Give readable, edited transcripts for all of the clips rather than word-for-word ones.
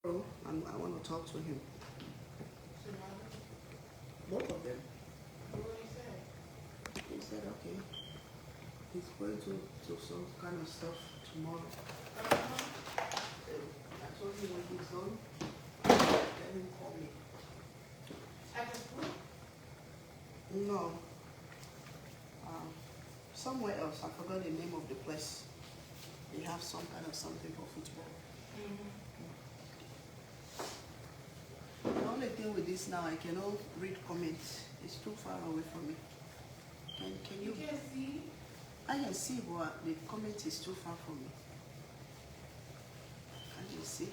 And I want to talk to him. Both of them. What did he say? He said, okay, he's going to do some kind of stuff tomorrow. I told him when he's done, let him call me. At the school? No. Somewhere else. I forgot the name of the place. They have some kind of something for football. The only thing with this now, I cannot read comments. It's too far away from me. Can you? You can't see? I can see, but the comment is too far from me. Can you see?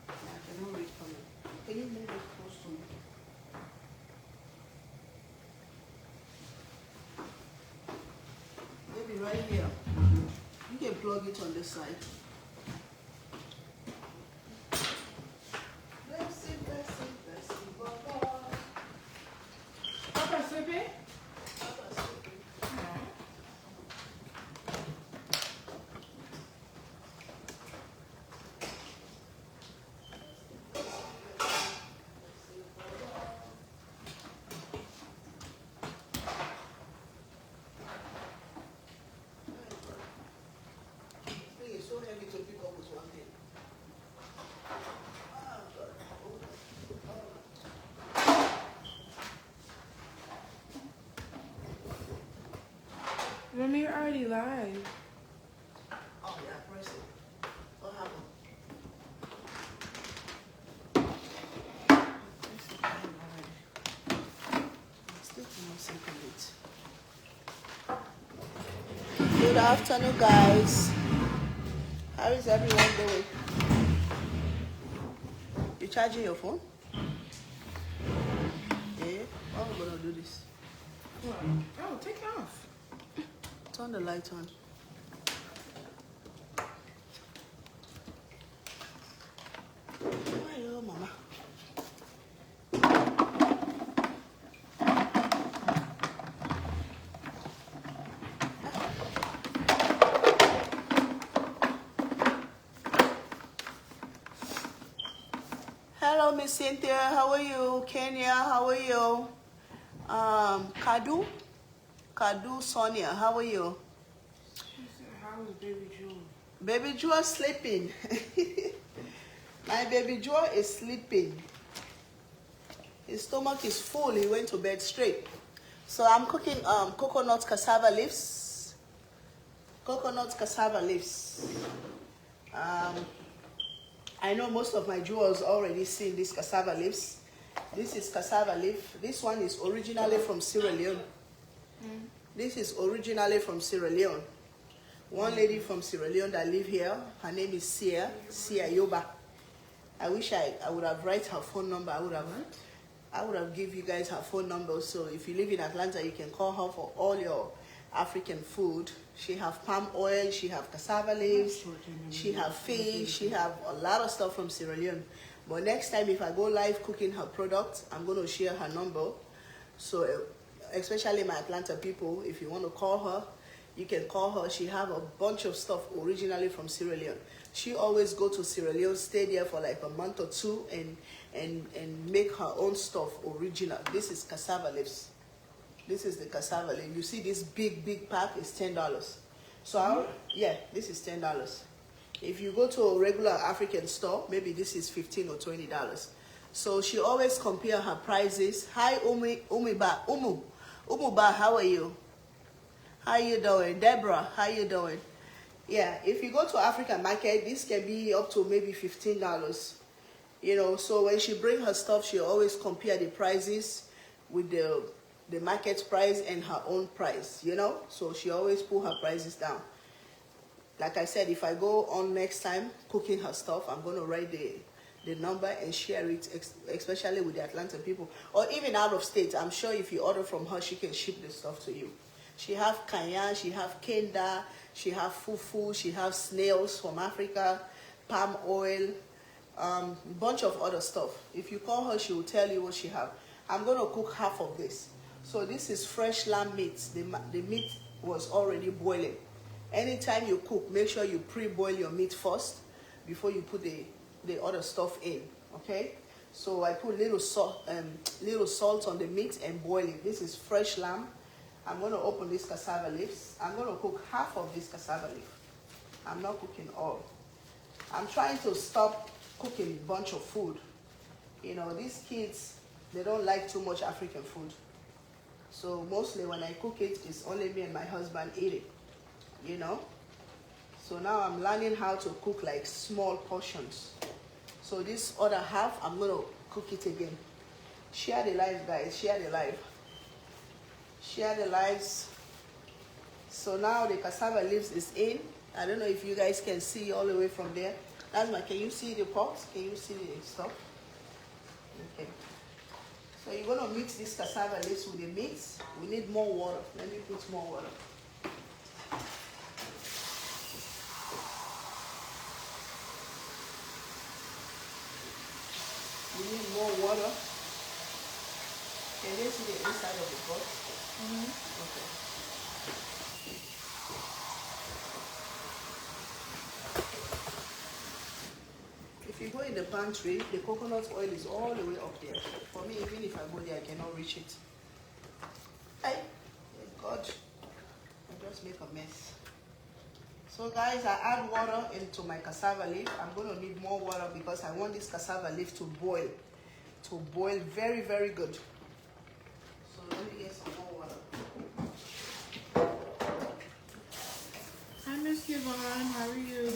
I cannot read comment. Can you move it close to me? Maybe right here. You can plug it on this side. Papa sleeping? It's so heavy to pick up with one hand. Mommy, you're already live. Oh yeah, press it. What happened? Still cannot circulate. Good afternoon, guys. How is everyone doing? You charging your phone? Yeah. How am I gonna do this? What? Oh, take it off. Turn the light on. Hello, Mama. Hello, Miss Cynthia. How are you? Kenya, how are you? Kadu Sonia, how are you? She said, how is baby Jewel? Baby Joe is sleeping. My baby Joe is sleeping. His stomach is full. He went to bed straight. So I'm cooking coconut cassava leaves. Coconut cassava leaves. I know most of my jewels already seen these cassava leaves. This is cassava leaf. This one is originally from Sierra Leone. This is originally from Sierra Leone. One lady from Sierra Leone that live here, her name is Sia Yoba. I wish I would have write her phone number. I would have give you guys her phone number. So if you live in Atlanta, you can call her for all your African food. She have palm oil, she have cassava leaves, she have fish, she have a lot of stuff from Sierra Leone. But next time if I go live cooking her products, I'm going to share her number. So especially my Atlanta people, if you want to call her, you can call her. She have a bunch of stuff originally from Sierra Leone. She always go to Sierra Leone, stay there for like a month or two and make her own stuff original. This is cassava leaves. This is the cassava leaf. You see this big pack is $10. So yeah, this is $10. If you go to a regular African store, maybe this is $15 or $20. So she always compare her prices. Hi Umuba, how are you? How you doing? Deborah, how you doing? Yeah, if you go to African market, this can be up to maybe $15. You know, so when she bring her stuff, she always compare the prices with the market price and her own price, you know? So she always put her prices down. Like I said, if I go on next time cooking her stuff, I'm going to write the number and share it, especially with the Atlanta people. Or even out of state, I'm sure if you order from her, she can ship the stuff to you. She have kanya, she have kenda, she have fufu, she have snails from Africa, palm oil, bunch of other stuff. If you call her, she will tell you what she have. I'm going to cook half of this. So this is fresh lamb meat. The meat was already boiling. Anytime you cook, make sure you pre-boil your meat first before you put the the other stuff in. Okay, so I put little salt on the meat and boil it. This is fresh lamb. I'm going to open these cassava leaves. I'm going to cook half of this cassava leaf. I'm not cooking all. I'm trying to stop cooking a bunch of food. You know, these kids, they don't like too much African food. So mostly when I cook it, it's only me and my husband eat it, you know. So now I'm learning how to cook like small portions. So this other half, I'm going to cook it again. Share the life, guys. Share the life. Share the lives. So now the cassava leaves is in. I don't know if you guys can see all the way from there. That's my, can you see the pot? Can you see the stuff? Okay. So you're going to mix this cassava leaves with the meat. We need more water. Let me put more water. We need more water. Can you see the inside of the pot? Okay. If you go in the pantry, the coconut oil is all the way up there. For me, even if I go there, I cannot reach it. Hey, God, I just make a mess. So guys, I add water into my cassava leaf. I'm going to need more water because I want this cassava leaf to boil very, very good. So let me get some more water. Hi, Miss Yvonne. How are you?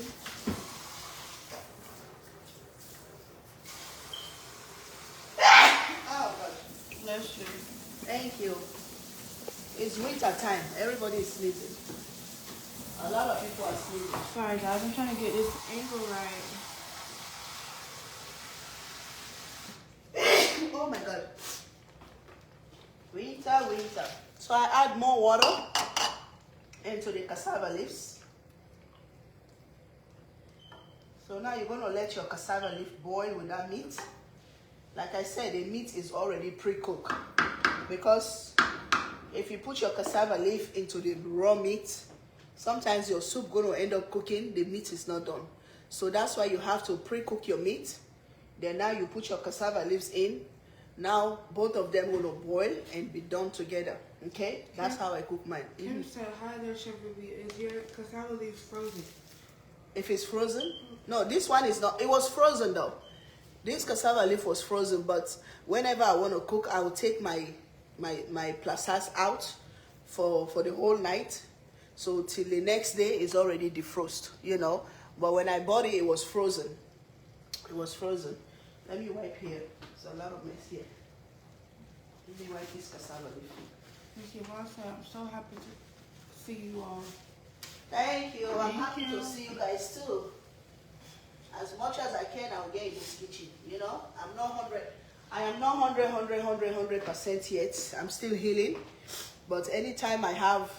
Oh God. Bless you. Thank you. It's winter time. Everybody is sleeping. A lot of people are sleeping. Sorry, guys. I'm trying to get this angle right. Oh my God. Winter, winter. So I add more water into the cassava leaves. So now you're going to let your cassava leaf boil with that meat. Like I said, the meat is already pre-cooked. Because if you put your cassava leaf into the raw meat, sometimes your soup going to end up cooking, the meat is not done. So that's why you have to pre-cook your meat. Then now you put your cassava leaves in. Now both of them will boil and be done together. Okay? That's how I cook mine. Kim said, hi there, Chef Ruby. Is your cassava leaf frozen? If it's frozen? No, this one is not. It was frozen though. This cassava leaf was frozen, but whenever I want to cook, I will take my plastas out for the whole night. So till the next day it's already defrost, you know. But when I bought it, it was frozen. It was frozen. Let me wipe here. There's a lot of mess here. Let me wipe this cassava leaf. Miss Yvonne said, I'm so happy to see you all. Thank you. I'm Thank happy you. to see you guys too. As much as I can, I'll get in this kitchen. You know, I'm not 100. I am not 100% yet. I'm still healing. But anytime I have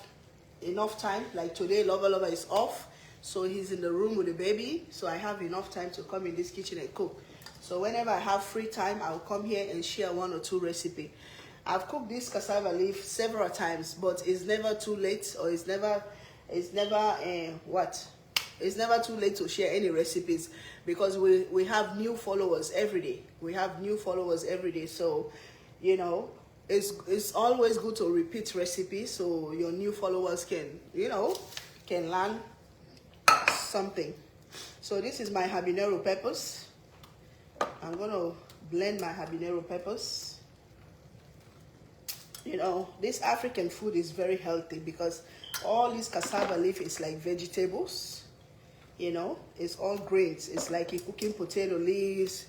enough time, like today, Lover is off. So he's in the room with the baby. So I have enough time to come in this kitchen and cook. So whenever I have free time, I'll come here and share 1 or 2 recipes. I've cooked this cassava leaf several times, but it's never too late, or it's never too late to share any recipes, because we have new followers every day. We have new followers every day. So, you know, it's always good to repeat recipes so your new followers can learn something. So this is my habanero peppers. I'm going to blend my habanero peppers. You know, this African food is very healthy because all this cassava leaf is like vegetables. You know, it's all grains. It's like you're cooking potato leaves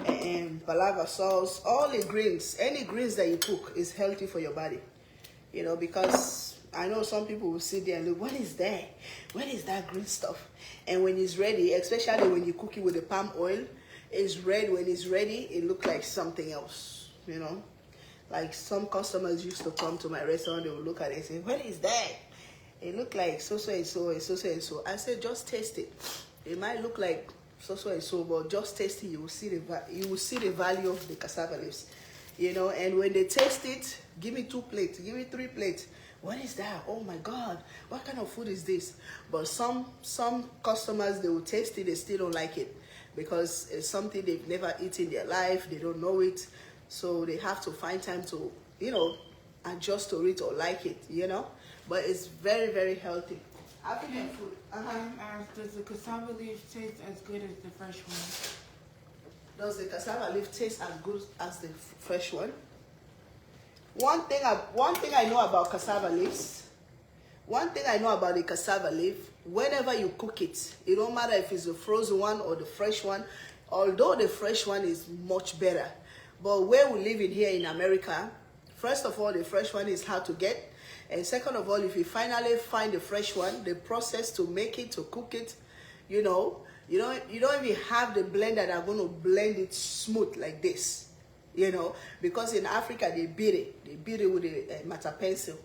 and palava sauce. All the greens, any greens that you cook is healthy for your body. You know, because I know some people will sit there and look, what is that? What is that green stuff? And when it's ready, especially when you cook it with the palm oil, it's red. When it's ready, it looks like something else, you know. Like some customers used to come to my restaurant, they would look at it and say, what is that? It looked like so-so and so and so-so and so. I said, just taste it. It might look like so-so and so, but just taste it. You will see the value of the cassava leaves. You know, and when they taste it, give me 2 plates, give me 3 plates. What is that? Oh my God, what kind of food is this? But some customers, they will taste it, they still don't like it. because it's something they've never eaten in their life. They don't know it, so they have to find time to, you know, adjust to it or like it, you know. But it's very, very healthy. African food. Does the cassava leaf taste as good as the fresh one? Does the cassava leaf taste as good as the fresh one? One thing I know about cassava leaves. One thing I know about the cassava leaf, whenever you cook it, it don't matter if it's the frozen one or the fresh one, although the fresh one is much better. But where we live in here in America, first of all, the fresh one is hard to get. And second of all, if you finally find the fresh one, the process to make it, to cook it, you know, you don't even have the blender that are going to blend it smooth like this, you know, because in Africa they beat it. They beat it with a mata pencil.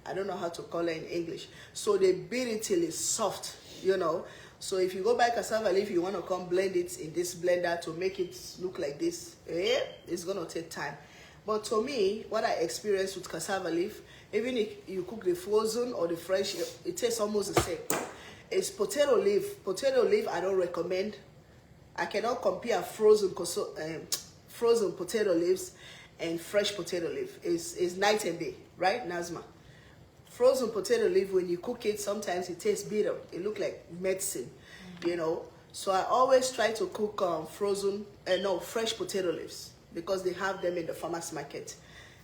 I don't know how to call it in English. So they beat it till it's soft, you know. So if you go buy cassava leaf, you want to come blend it in this blender to make it look like this, it's going to take time. But to me, what I experienced with cassava leaf, even if you cook the frozen or the fresh, it tastes almost the same. It's potato leaf. Potato leaf, I don't recommend. I cannot compare frozen potato leaves and fresh potato leaf. It's night and day, right, Nazma? Frozen potato leaf, when you cook it, sometimes it tastes bitter. It looks like medicine, you know. So I always try to cook fresh potato leaves, because they have them in the farmer's market,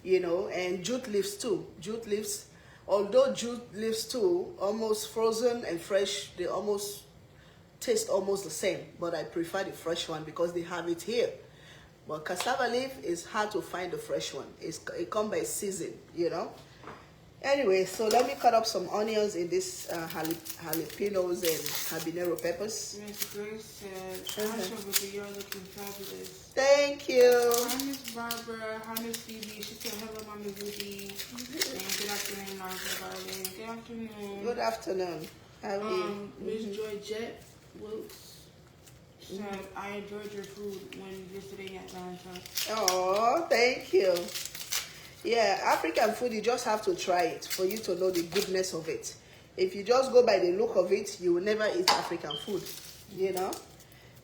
you know. And jute leaves too. Jute leaves, although jute leaves too, almost frozen and fresh, they almost taste almost the same. But I prefer the fresh one because they have it here. But cassava leaf is hard to find the fresh one. It comes by season, you know. Anyway, so let me cut up some onions in this jalapenos and habanero peppers. Miss Grace said, "Hi, Shabba, you're looking fabulous." Thank you. Hi, Miss Barbara. Hi, Miss Phoebe. She said, "Hello, Mama Ruby." And good afternoon, Martha, darling. Good afternoon. Good afternoon. How are you? Miss Georgette Wilkes said, "I enjoyed your food when visiting Atlanta." Oh, thank you. Yeah, African food, you just have to try it for you to know the goodness of it. If you just go by the look of it, you will never eat African food, you know.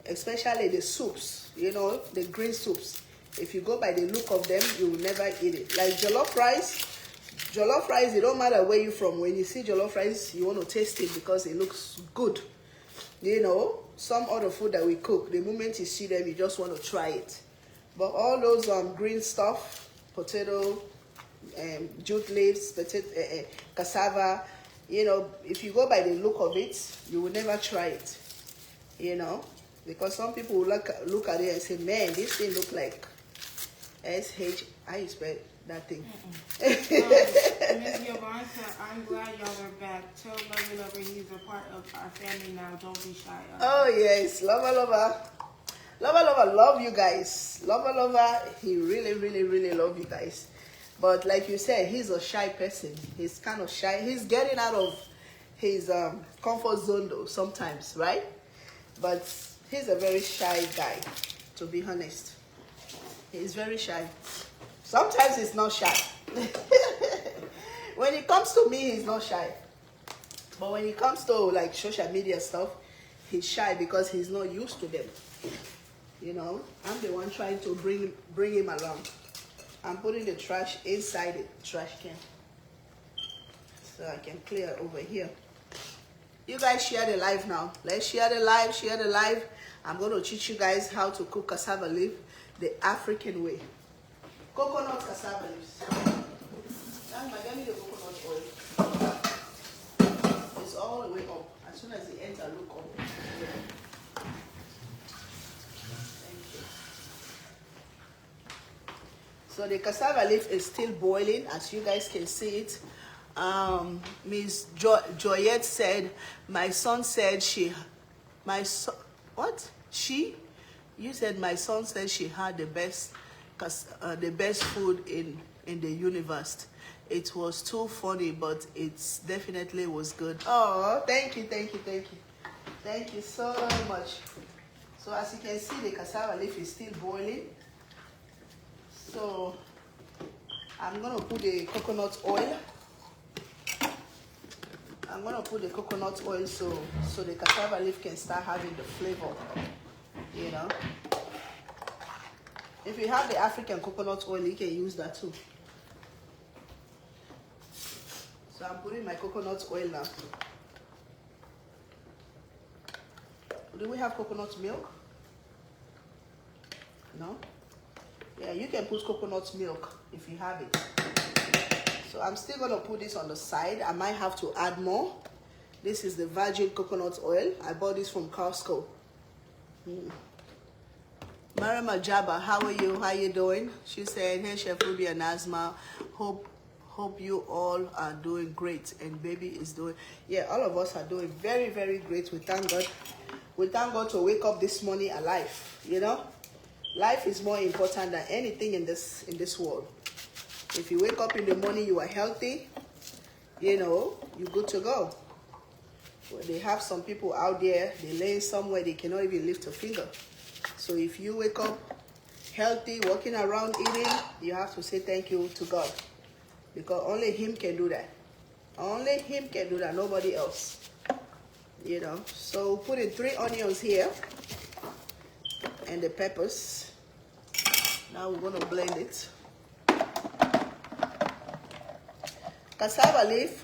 Especially the soups, you know, the green soups. If you go by the look of them, you will never eat it. Like jollof rice, it don't matter where you're from. When you see jollof rice, you want to taste it because it looks good. You know, some other food that we cook, the moment you see them, you just want to try it. But all those green stuff, potato, jute leaves, cassava, you know, if you go by the look of it, you will never try it, you know, because some people will look at it and say, man, this thing look like SH, I spell that thing. Miss Yvonne said, "I'm glad y'all are back. Tell Lover he's a part of our family now. Don't be shy." Oh yes, Lover, love you guys. Lover, he really, really, really love you guys. But like you said, he's a shy person. He's kind of shy. He's getting out of his comfort zone though sometimes, right? But he's a very shy guy, to be honest. He's very shy. Sometimes he's not shy. When it comes to me, he's not shy. But when it comes to like social media stuff, he's shy because he's not used to them. You know, I'm the one trying to bring him along. I'm putting the trash inside the trash can, so I can clear over here. You guys share the live now. Let's share the live. I'm going to teach you guys how to cook cassava leaf the African way. Coconut cassava leaves. Give me the coconut oil. It's all the way up. As soon as it enter, look up. So the cassava leaf is still boiling, as you guys can see it. Miss Joyette said, my son said you said my son said she had the best food in the universe. It was too funny, but it definitely was good. Oh, thank you so much. So as you can see, the cassava leaf is still boiling. So I'm going to put the coconut oil. so the cassava leaf can start having the flavor. you know. If you have the African coconut oil, you can use that too. So I'm putting my coconut oil now. Do we have coconut milk? No? Yeah, you can put coconut milk if you have it. So I'm still going to put this on the side. I might have to add more. This is the virgin coconut oil. I bought this from Costco. Mariam Ajaba, how are you? How you doing? She said, hey, Chef Ruby and Asma. Hope you all are doing great. And baby is doing... Yeah, all of us are doing very, very great. We thank God. We thank God to wake up this morning alive. You know? Life is more important than anything in this world. If you wake up in the morning, you are healthy, you know, you're good to go. Well, they have some people out there, they lay somewhere, they cannot even lift a finger. So if you wake up healthy, walking around, eating, you have to say thank you to God. Because only Him can do that. Only Him can do that, nobody else. You know, so put in 3 onions here. And the peppers. Now we're going to blend it. Cassava leaf,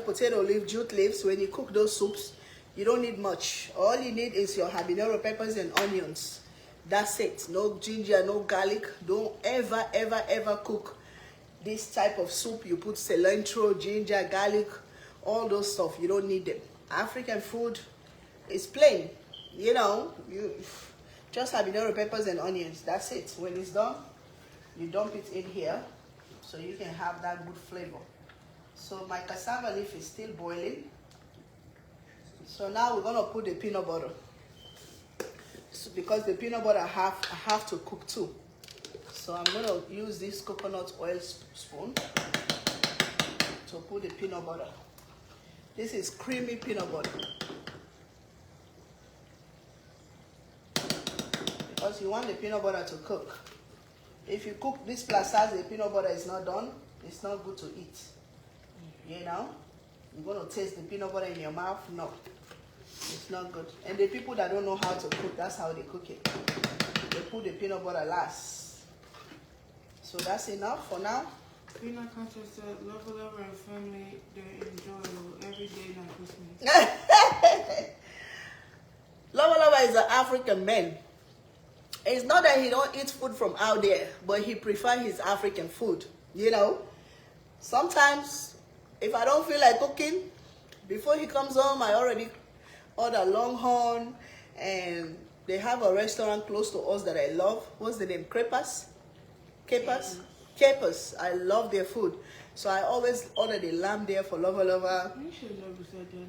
potato leaf, jute leaves. When you cook those soups, you don't need much. All you need is your habanero peppers and onions. That's it. No ginger, no garlic. Don't ever, ever, ever cook this type of soup. You put cilantro, ginger, garlic, all those stuff. You don't need them. African food is plain. You know, you just habanero peppers and onions. That's it. When it's done, you dump it in here so you can have that good flavor. So my cassava leaf is still boiling. So now we're gonna put the peanut butter. So because the peanut butter I have to cook too. So I'm gonna use this coconut oil spoon to put the peanut butter. This is creamy peanut butter. Because you want the peanut butter to cook. If you cook this plus size, the peanut butter is not done, it's not good to eat. You know? You're going to taste the peanut butter in your mouth? No. It's not good. And the people that don't know how to cook, that's how they cook it. They put the peanut butter last. So that's enough for now. Peanut Conscious said, Lover and family, they're enjoyable every day, not Christmas. Lover is an African man. It's not that he don't eat food from out there, but he prefers his African food, you know. Sometimes, if I don't feel like cooking, before he comes home, I already order Longhorn, and they have a restaurant close to us that I love. What's the name? Capers? Capers. I love their food. So I always order the lamb there for Lover. You should never said that. No,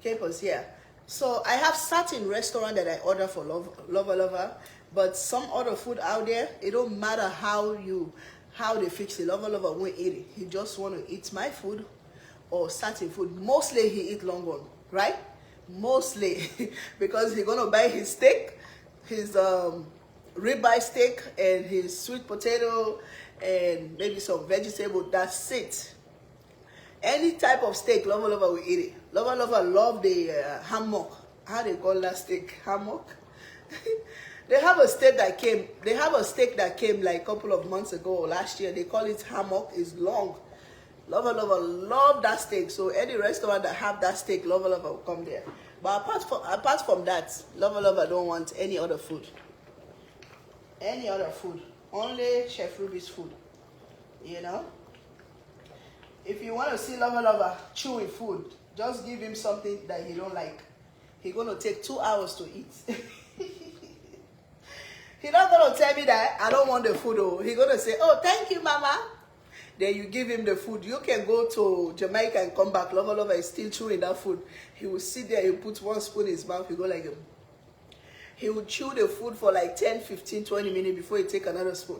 Capers, yeah. So I have certain restaurant that I order for Lover, but some other food out there, it don't matter how they fix it. Lover won't eat it. He just want to eat my food or certain food. Mostly he eat Longhorn, right? Mostly because he's gonna buy his steak, his ribeye steak, and his sweet potato, and maybe some vegetable. That's it. Any type of steak, Lover will eat it. Lover love the hammock. How they call that steak? Hammock? They have a steak that came. They have a steak that came like a couple of months ago, last year. They call it hammock. It's long. Lover love that steak. So any restaurant that have that steak, Lover will come there. But apart from that, Lover don't want any other food. Any other food. Only Chef Ruby's food. You know? If you want to see Lover chewing food, just give him something that he don't like. He's going to take 2 hours to eat. He's not going to tell me that I don't want the food. Oh. He's going to say, oh, thank you, Mama. Then you give him the food. You can go to Jamaica and come back. Lover is still chewing that food. He will sit there, he will put 1 spoon in his mouth. He go like, he will chew the food for like 10, 15, 20 minutes before he take another spoon.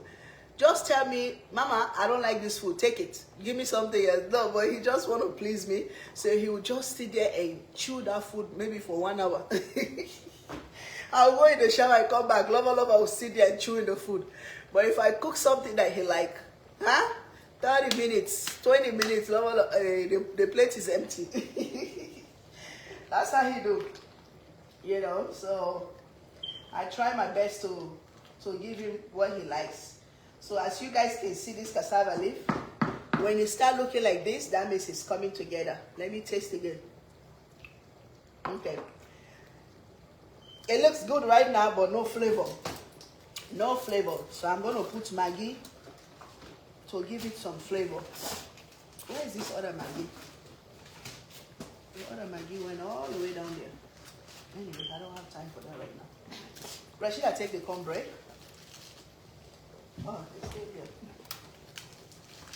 Just tell me, Mama, I don't like this food. Take it. Give me something else. No, but he just want to please me. So he will just sit there and chew that food maybe for 1 hour. I'll go in the shower and come back. Lover will sit there and chew in the food. But if I cook something that he like, 30 minutes, 20 minutes, the plate is empty. That's how he do. you know. So I try my best to give him what he likes. So as you guys can see this cassava leaf, when you start looking like this, that means it's coming together. Let me taste again. Okay. It looks good right now, but no flavor. No flavor. So I'm going to put Maggi to give it some flavor. Where is this other Maggi? The other Maggi went all the way down there. Anyway, I don't have time for that right now. Rashida, take the cornbread. Oh, they stay here.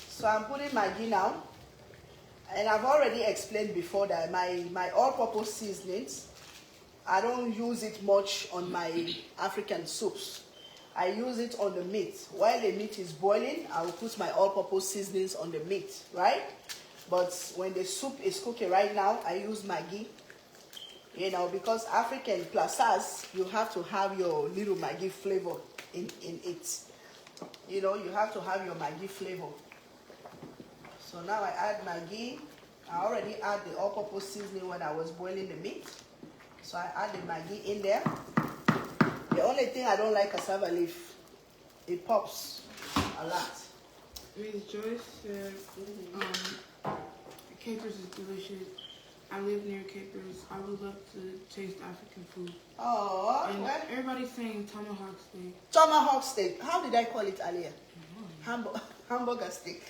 So I'm putting Maggi now. And I've already explained before that my all-purpose seasonings, I don't use it much on my African soups. I use it on the meat. While the meat is boiling, I will put my all-purpose seasonings on the meat, right? But when the soup is cooking right now, I use Maggi. You know, because African plus us, you have to have your little Maggi flavor in it. You know, you have to have your Maggi flavor. So now I add Maggi. I already add the all-purpose seasoning when I was boiling the meat. So I add the Maggi in there. The only thing I don't like cassava leaf, it pops a lot. Miss Joyce said, capers is delicious. I live near capers. I would love to taste African food. Oh, and well, everybody's saying tomahawk steak. Tomahawk steak. How did I call it earlier? Hamburger steak.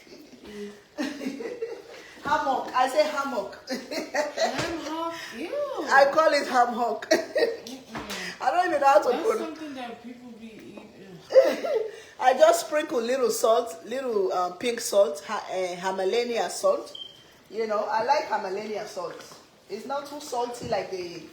Hammock. I say hammock. Hammock? Ew. I call it ham hock. I don't even know how to That's put it. something that people be eating. I just sprinkle little salt, little pink salt, Himalaya salt. You know, I like Himalaya salt. It's not too salty like the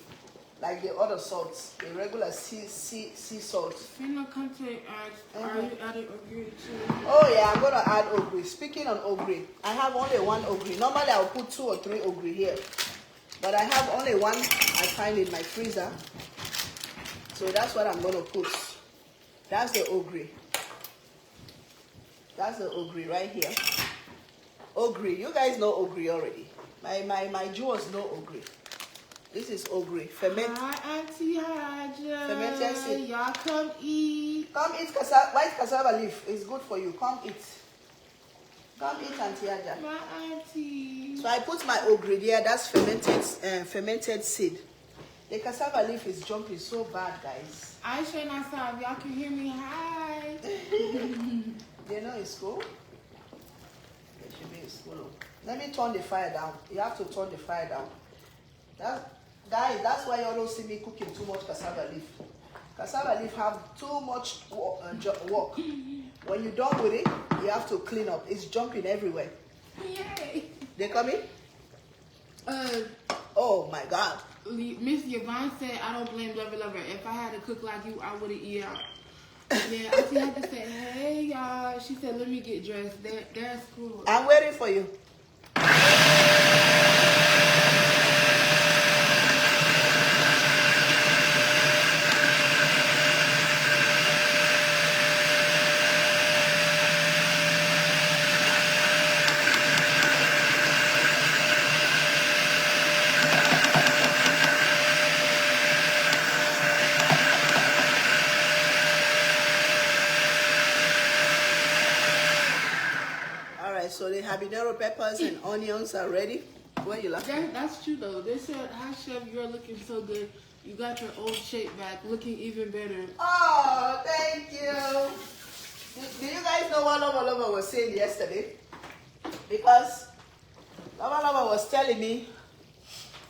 other salts, the regular sea salt. Fino Conte asked, are you adding ogre too? Oh yeah, I'm gonna add ogre. Speaking on ogre, I have only one ogre. Normally I'll put 2 or 3 ogre here, but I have only one I find in my freezer. So that's what I'm gonna put. That's the ogre. That's the ogre right here. Ogre, you guys know ogre already. My jewels know ogre. This is ogre. Hi, Auntie Haja. Fermented seed. Y'all come eat. Come eat cassava, white cassava leaf. It's good for you. Come eat. Come eat, Auntie Haja. My auntie. So I put my ogre there. That's fermented seed. The cassava leaf is jumping so bad, guys. I shouldn't have said, y'all can hear me. Hi. They know it's school. They should be in school. Let me turn the fire down. You have to turn the fire down. Guys, that's why you don't see me cooking too much cassava leaf. Cassava leaf have too much work. When you're done with it, you have to clean up. It's jumping everywhere. Yay. They coming? Oh my God. Miss Yvonne said, I don't blame Lover. If I had to cook like you, I would have eaten out. Yeah, I had to say, hey y'all. She said, let me get dressed. That's cool. I'm waiting for you. So the habanero peppers and onions are ready. Where you laughing? That's true though. They said, hi chef, you're looking so good. You got your old shape back, looking even better. Oh, thank you. Do you guys know what Lover was saying yesterday? Because Lover was telling me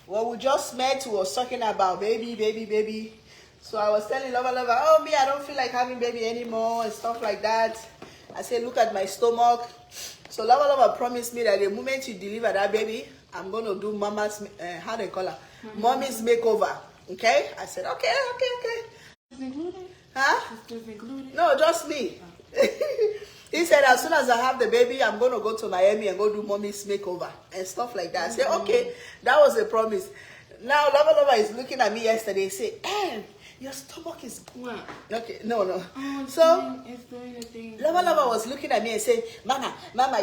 what we just met, we was talking about baby. So I was telling Lover, oh me, I don't feel like having baby anymore and stuff like that. I said, look at my stomach. So Lover promised me that the moment you deliver that baby, I'm going to do mama's, how they call her? Mommy's makeover. Okay? I said, okay. Is included? Huh? Is included? No, just me. He said, as soon as I have the baby, I'm going to go to Miami and go do mommy's makeover and stuff like that. I said, okay, that was a promise. Now, Lover is looking at me yesterday and said, your stomach is... What? Okay, no. Oh, So, it's doing the thing. Lover was looking at me and saying, Mama,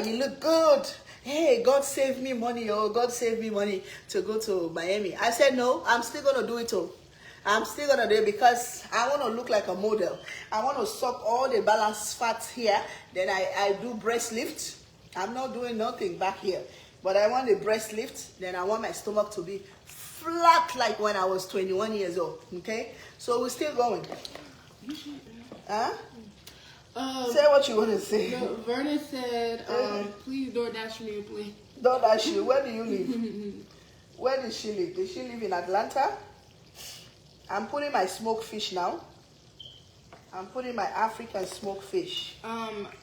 you look good. Hey, God save me money, God save me money to go to Miami. I said, no, I'm still going to do it. I'm still gonna do it because I want to look like a model. I want to suck all the balanced fats here. Then I do breast lift. I'm not doing nothing back here, but I want the breast lift. Then I want my stomach to be flat like when I was 21 years old. Okay, so we're still going. Huh? Say what you want to say. No, Verna said, please DoorDash me, please. DoorDash you. Where do you live? Where does she live? Does she live in Atlanta? I'm putting my smoked fish now. I'm putting my African smoked fish.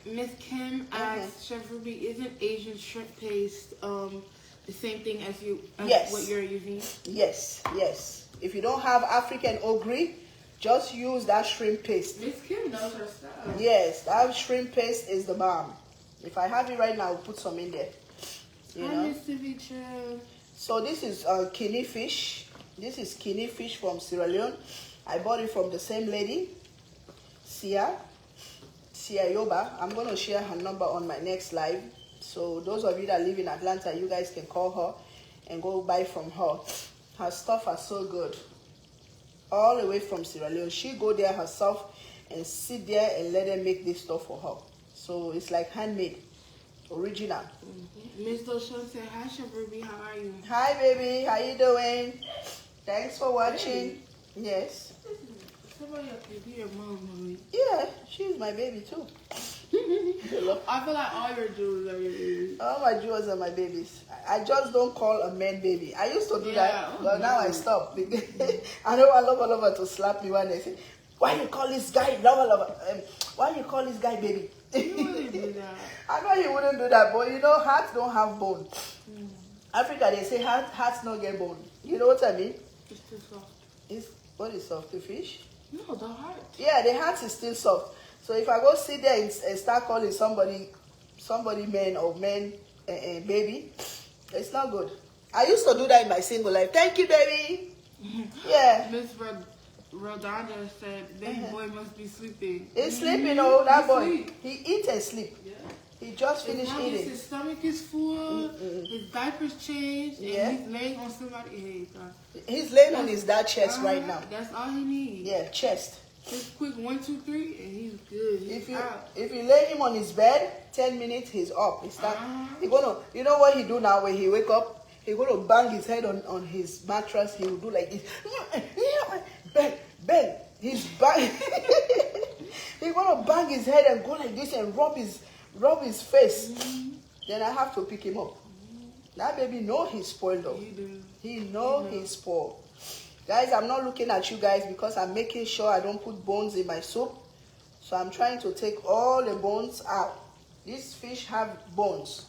Miss Kim asked, Chef Ruby, isn't Asian shrimp paste the same thing as yes. what you're using? Yes, yes. If you don't have African ogre, just use that shrimp paste. Miss Kim knows her stuff. Yes, that shrimp paste is the bomb. If I have it right now, I'll put some in there. You know? Miss Ceviche. So this is kidney fish. This is kidney fish from Sierra Leone. I bought it from the same lady, Sia Yoba. I'm going to share her number on my next live. So those of you that live in Atlanta, you guys can call her and go buy from her. Her stuff are so good. All the way from Sierra Leone. She go there herself and sit there and let them make this stuff for her. So it's like handmade, original. Miss Doshon said, hi Chef Ruby, how are you? Hi baby, how you doing? Thanks for watching. Baby. Yes. Somebody else could be your mom, mommy. Yeah, she's my baby too. I feel like all your jewels are your babies. All my jewels are my babies. I just don't call a man baby. I used to do that, but now I stop. I don't want lover to slap me when they say, why you call this guy lover? Why you call this guy baby? You wouldn't do that. I know you wouldn't do that, but you know, hearts don't have bone. Africa, they say hearts don't get bone. You know what I mean? It's too soft. What is soft? The fish? No, the heart. Yeah, the heart is still soft. So if I go sit there and start calling somebody man or man baby, it's not good. I used to do that in my single life. Thank you, baby. Yeah. Miss Rodanda said, baby boy must be sleeping. He's sleeping, oh, that boy. Sleep. He eats and sleep. Yeah. He just finished eating. His stomach is full, his diaper's changed, and he's laying on somebody's head. He's laying on his dad's chest right now. That's all he needs. Yeah, chest. Just quick 1, 2, 3, and he's good. He's if you lay him on his bed, 10 minutes, he's up. He gonna, you know what he do now when he wake up? He gonna bang his head on his mattress. He will do like this. Bang. He's bang. He gonna bang his head and go like this and rub his face. Then I have to pick him up. That baby know he's spoiled though. He know he's spoiled. Guys, I'm not looking at you guys because I'm making sure I don't put bones in my soup. So I'm trying to take all the bones out. These fish have bones.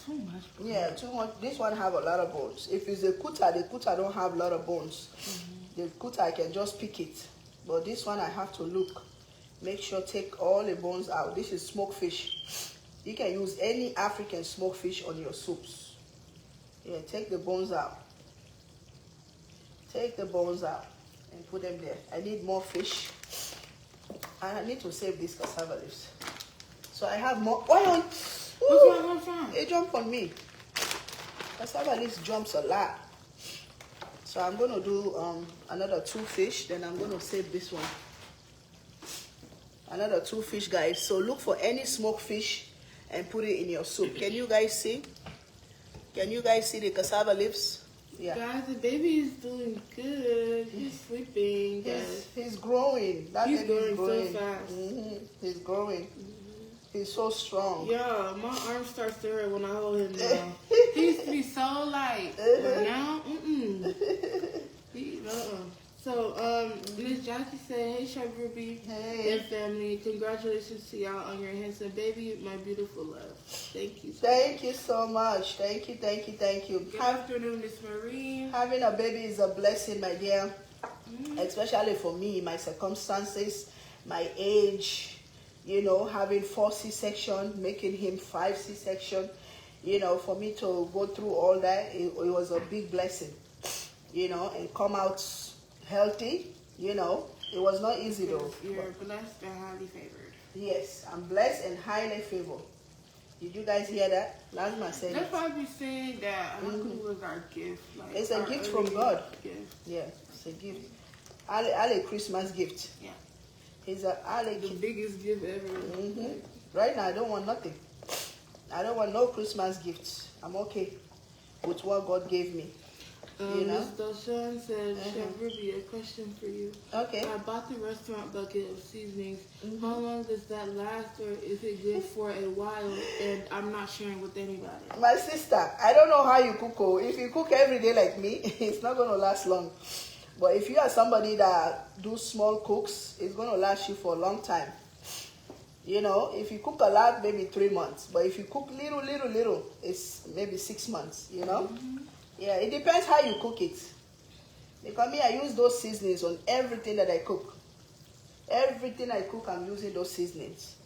Too much. Yeah, too much. This one have a lot of bones. If it's the kuta don't have a lot of bones. The kuta, I can just pick it. But this one, I have to look. Make sure take all the bones out. This is smoked fish. You can use any African smoked fish on your soups. Yeah, take the bones out. Take the bones out and put them there. I need more fish. And I need to save these cassava leaves. So I have more. What's wrong? It jumped on me. Cassava leaves jumps a lot. So I'm going to do another 2 fish. Then I'm going to save this one. Another 2 fish, guys. So look for any smoked fish and put it in your soup. Can you guys see? Can you guys see the cassava leaves? Yeah. Guys, the baby is doing good. He's sleeping. He's growing. That he's baby is growing so fast. He's growing. He's so strong. Yeah, my arm starts to hurt when I hold him now. He used to be so light, but now, So, Miss Jackie said, hey, Chef Ruby and family, congratulations to y'all on your handsome baby, my beautiful love. Thank you. Thank you so much. Thank you. Good afternoon, Miss Marie. Having a baby is a blessing, my dear. Especially for me, my circumstances, my age, you know, having 4 C-section, making him 5 C-section, you know, for me to go through all that, it was a big blessing, you know, and come out healthy, you know. It was not easy though. You're blessed and highly favored. Yes, I'm blessed and highly favored. Did you guys hear that? Lazma said that's why I be saying that Haku was our gift. It's a gift from God. Yeah, it's a gift. Ale Christmas gift. Yeah. He's a Ale The biggest gift ever. Right now, I don't want nothing. I don't want no Christmas gifts. I'm okay with what God gave me. You know? Ms. Doshan said, Chef Ruby, a question for you. Okay. I bought the restaurant bucket of seasonings. How long does that last, or is it good for a while? And I'm not sharing with anybody. My sister, I don't know how you cook. Oh. If you cook every day like me, it's not going to last long. But if you are somebody that do small cooks, it's going to last you for a long time. You know, if you cook a lot, maybe 3 months. But if you cook little, it's maybe 6 months, you know? Yeah, it depends how you cook it. Because me, I use those seasonings on everything that I cook. Everything I cook, I'm using those seasonings.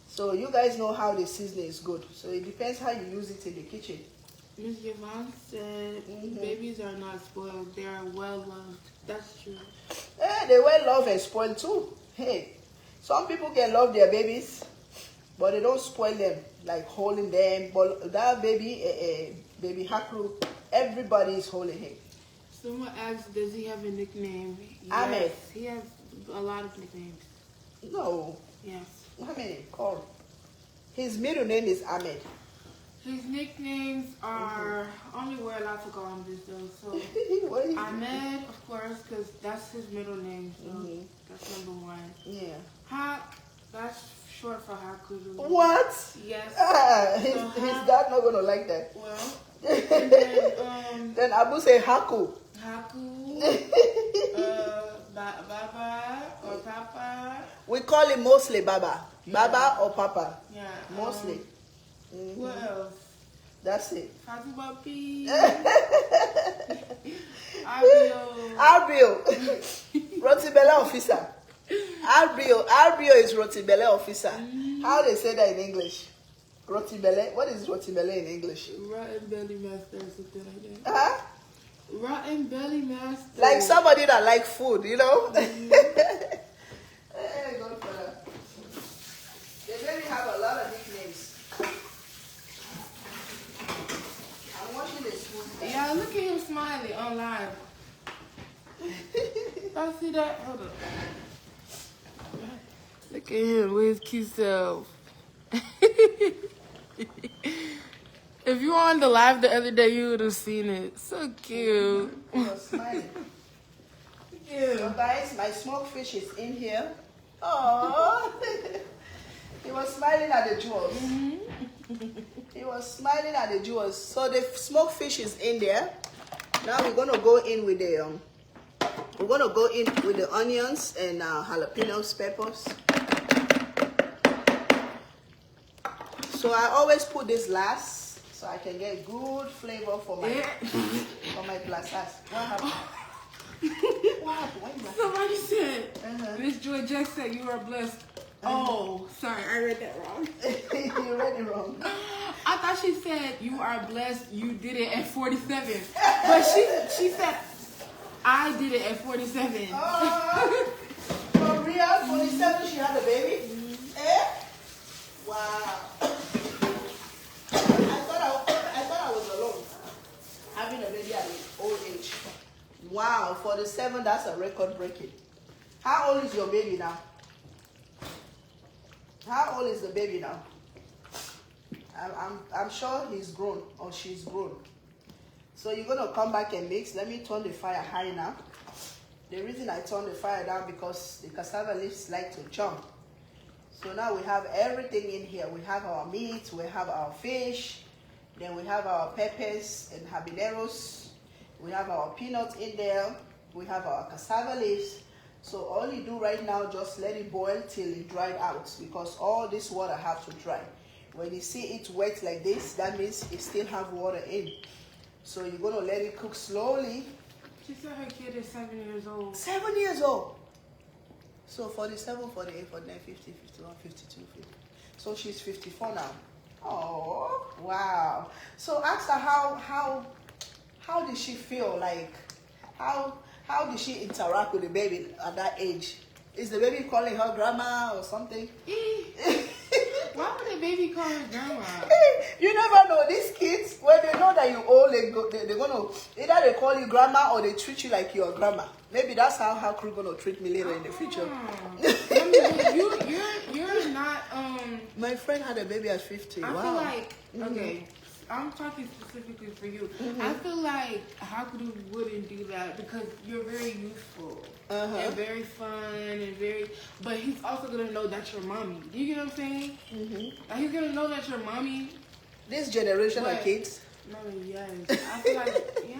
So you guys know how the seasoning is good. So it depends how you use it in the kitchen. Ms. Yvonne said, babies are not spoiled. They are well loved. That's true. Yeah, they well loved and spoiled too. Hey, some people can love their babies, but they don't spoil them, like holding them. But that baby, baby Hakru, everybody is holding him. Someone asked, does he have a nickname? Ahmed. Yes, he has a lot of nicknames. No. Yes. How many? Call. His middle name is Ahmed. His nicknames are, only we're allowed to call him this though. So Ahmed, of course, because that's his middle name. So that's number one. Yeah. Hak, that's short for Haku. What? Yes. His dad not gonna like that. Well, and then, then Abu say Haku. Haku, Baba or Papa. We call him mostly Baba. Baba or Papa. Yeah. Mostly. What else? That's it. Happy Papi. Arbio. Rotibella officer. Arbio is Rotibella officer. How they say that in English? Rotibelle. What is Rotibelle in English? Rotten belly master or something like that. Huh? Rotten belly master. Like somebody that like food, you know? Hey, God, fella. They really have a lot of nicknames. I'm watching this food. Yeah, look at him smiling on live. I see that. Hold up. Look at him with his cute self. If you were on the live the other day, you would have seen it. So cute. He was smiling. So guys, my smoked fish is in here. Oh, he was smiling at the jewels. He was smiling at the jewels. So the smoked fish is in there. Now we're gonna go in with the onions and jalapenos, peppers. So I always put this last so I can get good flavor for my glasses. What happened? What happened? Why you laughing? Somebody said, Miss Joy Jack said you are blessed. Oh, sorry, I read that wrong. You read it wrong. I thought she said you are blessed. You did it at 47, but she said I did it at 47. For real, 47, she had a baby. Eh? Wow. I thought I was alone, having a baby at an old age. Wow, 47, that's a record breaking. How old is your baby now? How old is the baby now? I'm sure he's grown or she's grown. So you're gonna come back and mix. Let me turn the fire high now. The reason I turn the fire down because the cassava leaves like to jump. So now we have everything in here. We have our meat, we have our fish, then we have our peppers and habaneros. We have our peanuts in there. We have our cassava leaves. So all you do right now, just let it boil till it dried out because all this water have to dry. When you see it wet like this, that means it still have water in. So you're gonna let it cook slowly. She said her kid is 7 years old. 7 years old. So 47, 48, 49, 50, 51, 52, 50. So she's 54 now. Oh, wow. So ask her how did she feel? Like, how did she interact with the baby at that age? Is the baby calling her grandma or something? Why would the baby call her grandma? You never know. These kids, when they know that you're old, they're gonna either they call you grandma or they treat you like you're a grandma. Maybe that's how crew gonna treat me later in the future. You're not My friend had a baby at 50. I wow. feel like okay. I'm talking specifically for you. I feel like Hakudu wouldn't do that because you're very youthful and very fun and very. But he's also gonna know that you're mommy. Do you get what I'm saying? Like he's gonna know that you're mommy. This generation of kids. No, yes. I feel like yeah.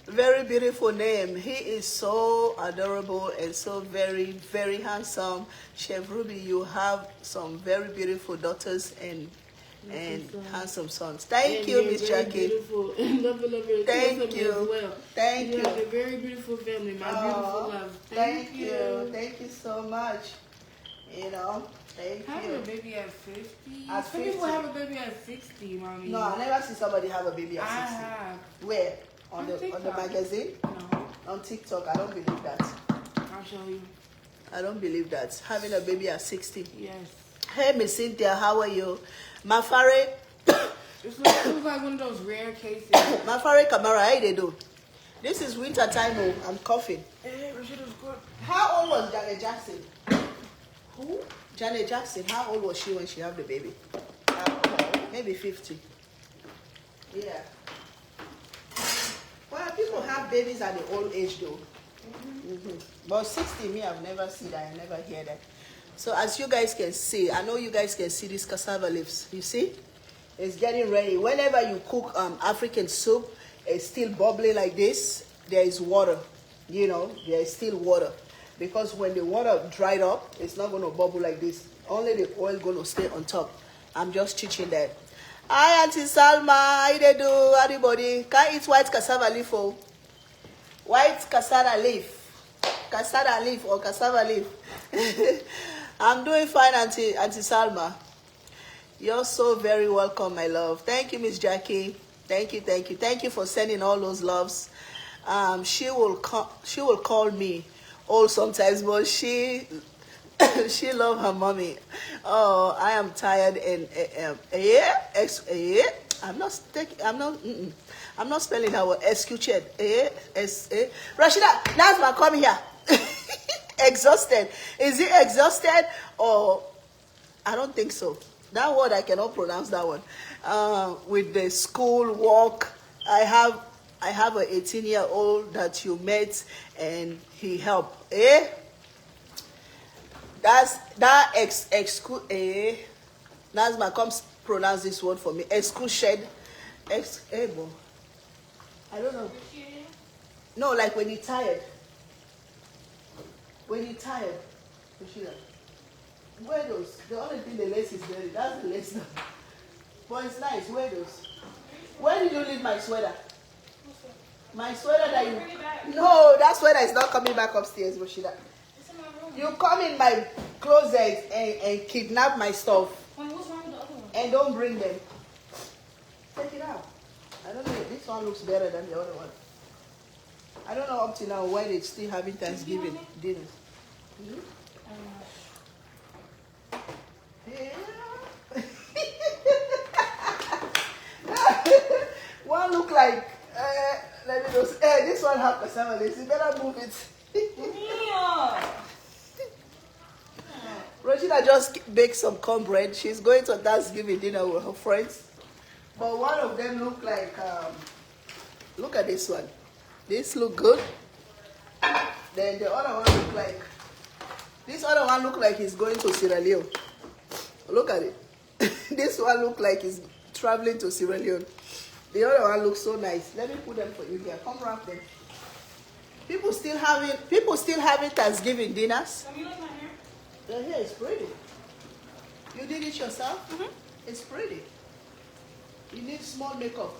Very beautiful name. He is so adorable and so very, very handsome. Chef Ruby, you have some very beautiful daughters and handsome sons. Thank you, Miss Jackie. Beautiful and lovely. Thank you. As well. Thank you. You have a very beautiful family, my beautiful love. Thank you. Thank you so much. You know, thank Having you. a baby at 50? At Some 50. people have a baby at 60, mommy. No, I never see somebody have a baby at 60. I have. Where? On the TikTok. magazine? No. On TikTok. I don't believe that. I'll show you. I don't believe that. Having a baby at 60. Yes. Hey, Miss Cynthia, how are you? Mafare. It looks like one of those rare cases. Mafare Kamara, how they do? This is winter time. Oh, I'm coughing. Hey, Rashida's good. How old was Janet Jackson? Who? Janet Jackson, how old was she when she had the baby? Maybe 50. Yeah. Well, people have babies at the old age though. But 60, me, I've never seen that. I never hear that. So as you guys can see, I know you guys can see these cassava leaves. You see? It's getting ready. Whenever you cook African soup, it's still bubbling like this. There is water. You know, there is still water. Because when the water dried up, it's not going to bubble like this. Only the oil going to stay on top. I'm just teaching that. Hi, Auntie Salma. How they do, everybody? Can't eat white cassava leaf, oh. White cassava leaf. Cassava leaf or cassava leaf. I'm doing fine, Auntie Salma. You're so very welcome, my love. Thank you, Miss Jackie. Thank you, thank you. Thank you for sending all those loves. She will call me all sometimes, but she love her mommy. Oh, I am tired and I'm not spelling that word. Escuched. Rashida, Nazma, come here. Exhausted. Is it exhausted or I don't think so. That word I cannot pronounce that one. With the school work, I have an 18-year-old that you met and he helped. Nazma, come pronounce this word for me. Excruciated. I don't know. No, like when you're tired. When you're tired. Wear those. The only thing the lace is dirty. That's the lace now. But it's nice. Wear those. Where did you leave my sweater? My sweater that you... No, that sweater is not coming back upstairs, Rashida. It's in my room. You come in my closet and kidnap my stuff. What's wrong with the other one? And don't bring them. Take it out. I don't know. This one looks better than the other one. I don't know up to now why they're still having Thanksgiving dinners. Yeah. One look like let me just this one have cassava leaves. You better move it. Rosina just baked some cornbread. She's going to Thanksgiving dinner with her friends. But one of them look like look at this one. This look good. Then the other one look like he's going to Sierra Leone. Look at it. This one look like he's traveling to Sierra Leone. The other one looks so nice. Let me put them for you here. Come wrap them. People still having Thanksgiving dinners. You like my hair? The hair is pretty. You did it yourself? It's pretty. You need small makeup.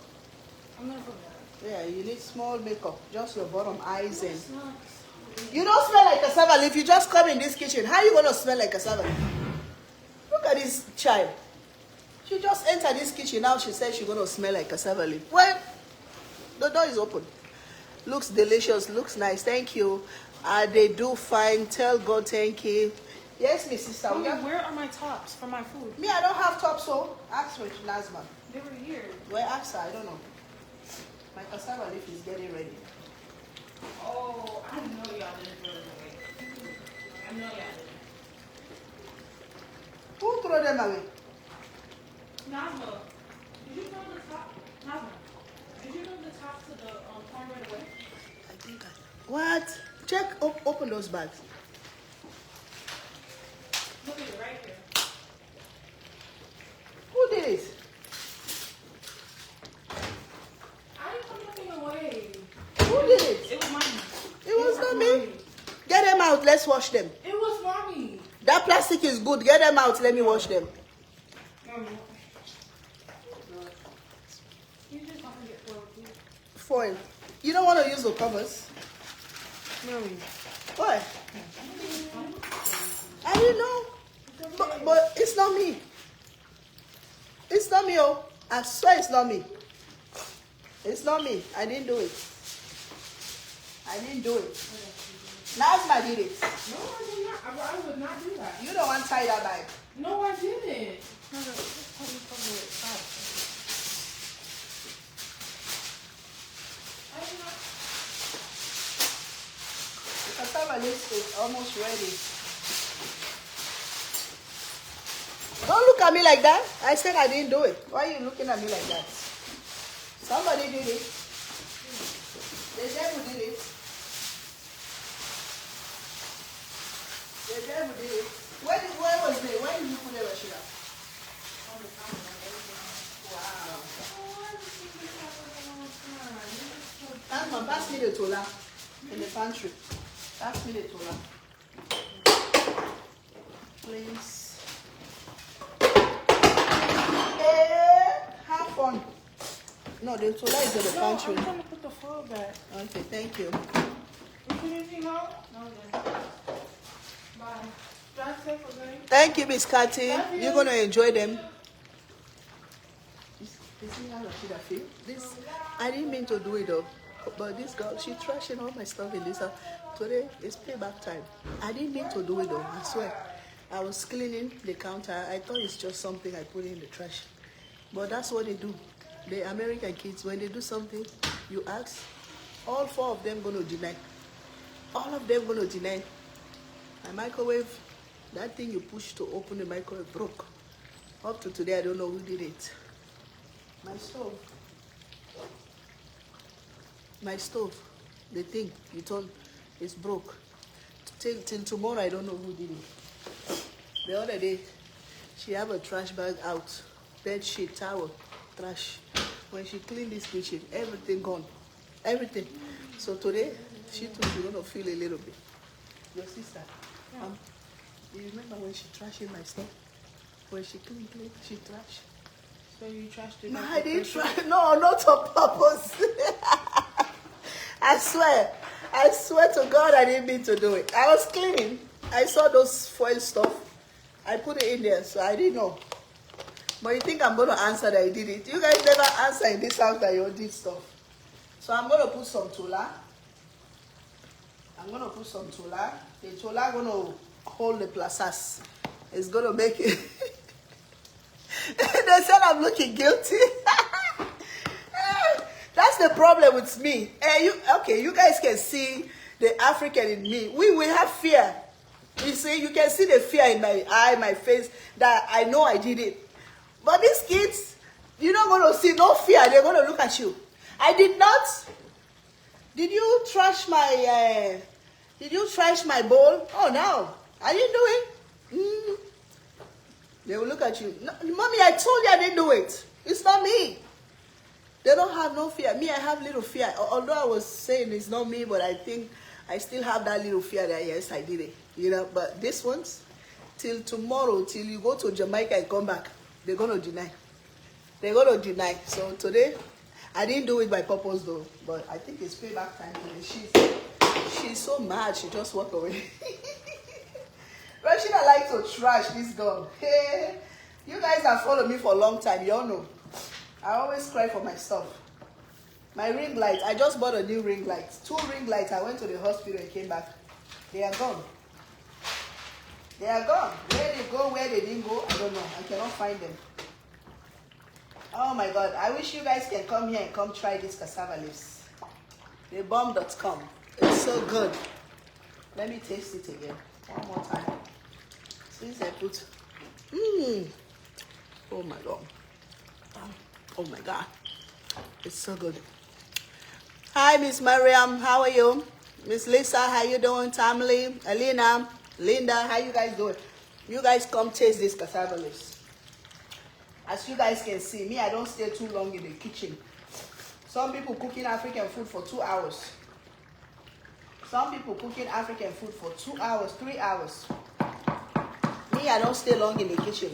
I'm gonna put that. Yeah, you need small makeup. Just your bottom eyes and... You don't smell like cassava leaf. You just come in this kitchen. How are you going to smell like cassava leaf? Look at this child. She just entered this kitchen. Now she says she's going to smell like cassava leaf. Well, the door is open. Looks delicious. Looks nice. Thank you. They do fine. Tell God thank you. Yes, Miss Sister. Mommy, where are my tops for my food? Me, I don't have top, so ask for Nazma. They were here. Where ask her? I don't know. My cassava leaf is getting ready. Oh, I know y'all didn't throw them away. I know y'all didn't. Who threw them away? Nazma, did you throw the top? Nazma, did you throw the top to the cornbread away? I think I. What? Check. Open those bags. Look at it right here. Who did it? I didn't throw nothing away. Who did it? It was mommy. It was not me. Get them out. Let's wash them. It was mommy. That plastic is good. Get them out. Let me wash them. Mommy. You just want to get foil, please. Foil. You don't want to use the covers. Mommy. Why? I didn't know. But it's not me. It's not me, oh. I swear it's not me. It's not me. I didn't do it. I didn't do it. Nazma did it. No, I did not. I would not do that. You don't want to tie that bag. No, I didn't. No, just help me cover it. Stop. I did not. The cassava leaf is almost ready. Don't look at me like that. I said I didn't do it. Why are you looking at me like that? Somebody did it. The devil did it. The devil did it. Where was it? Where did you put it, Rashida? Wow. Come pass me the tola in the pantry. Pass me the tola. Please. Have fun. No, the tola is in the pantry. I'm trying to put the foil back. Okay, thank you. You put anything out? No, then. Bye. Drive safe, okay? Thank you, Miss Cathy. Love you. You're going to enjoy them. You see how Rashida feel? This, I didn't mean to do it though. But this girl, she trashing all my stuff in this house. Today is payback time. I didn't mean to do it though, I swear. I was cleaning the counter. I thought it's just something I put in the trash. But that's what they do. The American kids, when they do something, you ask, all four of them going to deny. All of them going to deny. My microwave, that thing you push to open the microwave broke. Up to today, I don't know who did it. My stove, the thing you told is broke. Till tomorrow, I don't know who did it. The other day, she have a trash bag out, bed sheet, towel, trash. When she cleaned this kitchen, everything gone, everything. So today, she too, she's gonna feel a little bit. Your sister, you remember when she trashed my stuff? When she cleaned, she trashed. So you trashed it? No, I didn't try. No, not on purpose. I swear to God, I didn't mean to do it. I was cleaning. I saw those foil stuff. I put it in there, so I didn't know. But you think I'm going to answer that I did it? You guys never answer in this house that you did stuff. So I'm going to put some tola. The tola going to hold the plazas. It's going to make it. They said I'm looking guilty. That's the problem with me. You guys can see the African in me. We have fear. You see, you can see the fear in my eye, my face, that I know I did it. But these kids, you're not going to see no fear. They're going to look at you. I did not. Did you trash my bowl? Oh, no. I didn't do it. They will look at you. No, Mommy, I told you I didn't do it. It's not me. They don't have no fear. Me, I have little fear. Although I was saying it's not me, but I think I still have that little fear that, yes, I did it. You know, but this one's, till tomorrow, till you go to Jamaica and come back, they're going to deny. They're going to deny. So today, I didn't do it by purpose though, but I think it's payback time today. She's so mad, she just walked away. Rashida likes to trash this girl. Hey, you guys have followed me for a long time, you all know. I always cry for my stuff. My ring light, I just bought a new ring light. 2 ring lights, I went to the hospital and came back. They are gone. They are gone. Where they go, where they didn't go, I don't know. I cannot find them. Oh my God. I wish you guys can come here and come try this cassava leaves. Thebomb.com. It's so good. Let me taste it again. One more time. Since I put... Oh my God. Oh my God. It's so good. Hi, Miss Mariam. How are you? Miss Lisa, how you doing? Tamily, Alina, Linda, how you guys doing? You guys come taste this cassava leaves. As you guys can see, me, I don't stay too long in the kitchen. Some people cooking African food for 2 hours. Some people cooking African food for 2 hours, 3 hours. Me, I don't stay long in the kitchen.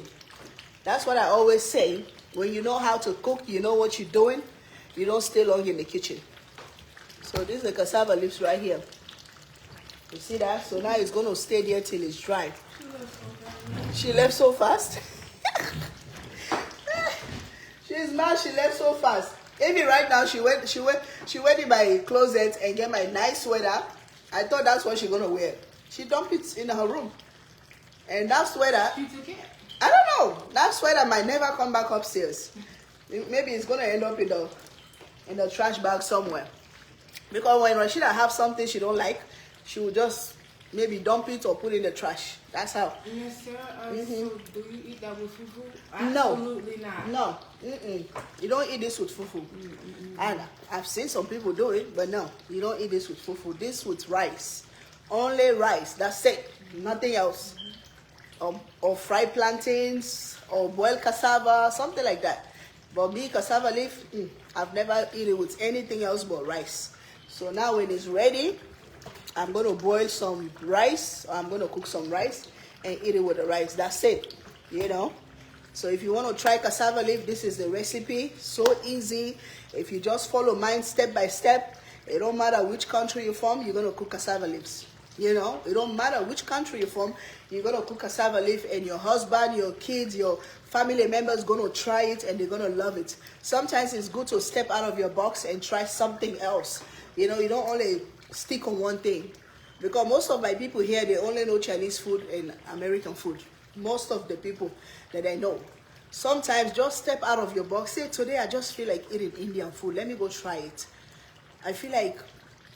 That's what I always say. When you know how to cook, you know what you're doing, you don't stay long in the kitchen. So this is the cassava leaves right here. You see that? So now it's going to stay there till it's dry. She left so fast. She's mad. She left so fast. Even right now, she went in my closet and get my nice sweater. I thought that's what she's going to wear. She dumped it in her room. And that sweater, She took it. I don't know. That sweater might never come back upstairs. Maybe it's going to end up in the trash bag somewhere. Because when Rashida have something she don't like, she will just maybe dump it or put it in the trash. That's how. Yes, sir. So do you eat that with fufu? No. Absolutely not. No. You don't eat this with fufu. And I've seen some people do it, but no. You don't eat this with fufu. This with rice. Only rice. That's it. Nothing else. Or fried plantains, or boiled cassava, something like that. But me, cassava leaf, I've never eaten it with anything else but rice. So now when it's ready, I'm going to boil some rice, or I'm going to cook some rice and eat it with the rice. That's it, you know. So if you want to try cassava leaf, this is the recipe. So easy. If you just follow mine step by step, it don't matter which country you're from, you're going to cook cassava leaves. You know, it don't matter which country you're from, you're going to cook cassava leaf, and your husband, your kids, your family members going to try it and they're going to love it. Sometimes it's good to step out of your box and try something else. You know, you don't only stick on one thing. Because most of my people here, they only know Chinese food and American food. Most of the people that I know. Sometimes just step out of your box. Say, today I just feel like eating Indian food. Let me go try it. I feel like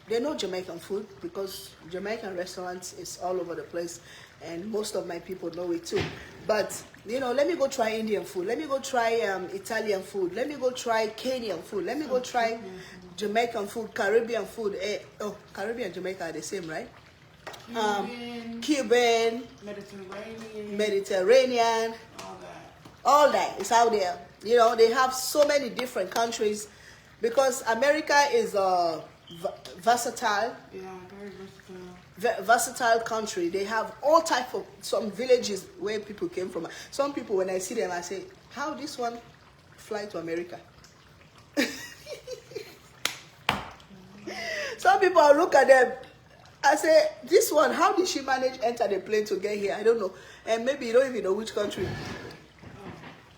they know Jamaican food because Jamaican restaurants is all over the place. And most of my people know it too. But, you know, let me go try Indian food. Let me go try Italian food. Let me go try Kenyan food. Let me go try Jamaican food, Caribbean food. Caribbean and Jamaica are the same, right? Cuban, Mediterranean, all that is out there. You know, they have so many different countries because America is versatile. Yeah, very versatile. Versatile country. They have all type of, some villages where people came from. Some people, when I see them, I say, how this one fly to America? Some people, I look at them, I say, this one, how did she manage enter the plane to get here? I don't know. And maybe you don't even know which country.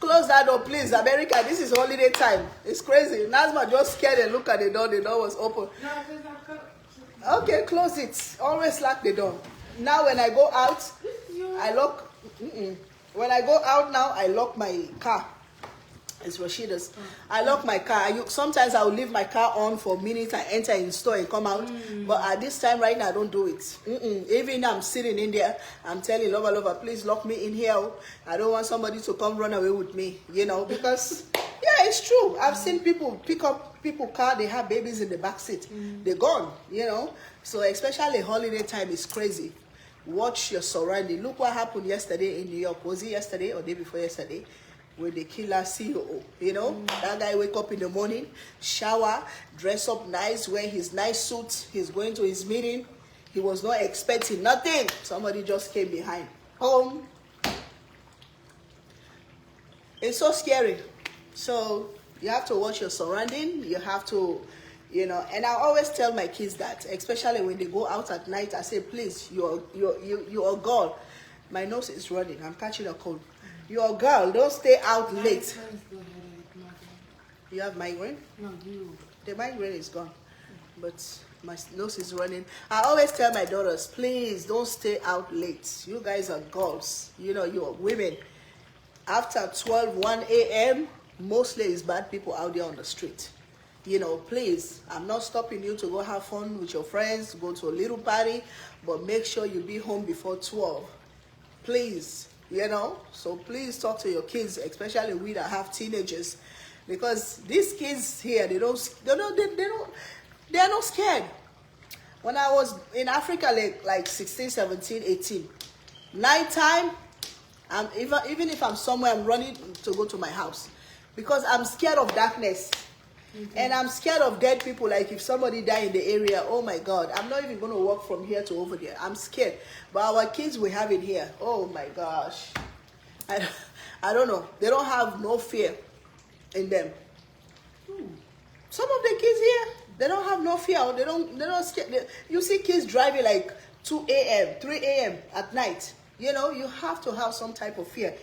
Close that door, please. America, this is holiday time. It's crazy. Nazma just scared and look at the door. The door was open. No, okay, close it. Always lock the door. Now when I go out, I lock. When I go out now, I lock my car. It's Rashida's. I lock my car. Sometimes I will leave my car on for a minute. I enter in store and come out. But at this time right now, I don't do it. Even I'm sitting in there, I'm telling Lover, please lock me in here. I don't want somebody to come run away with me, you know, because, yeah, it's true. I've seen people pick up people's car. They have babies in the back seat. They're gone, you know. So especially holiday time is crazy. Watch your surrounding. Look what happened yesterday in New York. Was it yesterday or day before yesterday? With the killer CEO, you know, that guy wake up in the morning, shower, dress up nice, wear his nice suit, he's going to his meeting. He was not expecting nothing. Somebody just came behind. Home. It's so scary. So you have to watch your surrounding. You have to, you know, and I always tell my kids that, especially when they go out at night, I say, please, you're a girl. My nose is running. I'm catching a cold. You're a girl. Don't stay out late. You have migraine? No, you. The migraine is gone. But My nose is running. I always tell my daughters, please don't stay out late. You guys are girls. You know, you're women. After 12, 1 a.m., mostly it's bad people out there on the street. You know, please, I'm not stopping you to go have fun with your friends, go to a little party, but make sure you be home before 12. Please, you know. So please talk to your kids, especially we that have teenagers, because these kids here, they're not scared. When I was in Africa, like 16, 17, 18, nighttime, even if I'm somewhere, I'm running to go to my house because I'm scared of darkness. And I'm scared of dead people. Like if somebody die in the area, oh my God, I'm not even going to walk from here to over there. I'm scared. But our kids, we have it here. Oh my gosh. I don't know. They don't have no fear in them. Some of the kids here, they don't have no fear. They're not scared. You see kids driving like 2 a.m., 3 a.m. at night. You know, you have to have some type of fear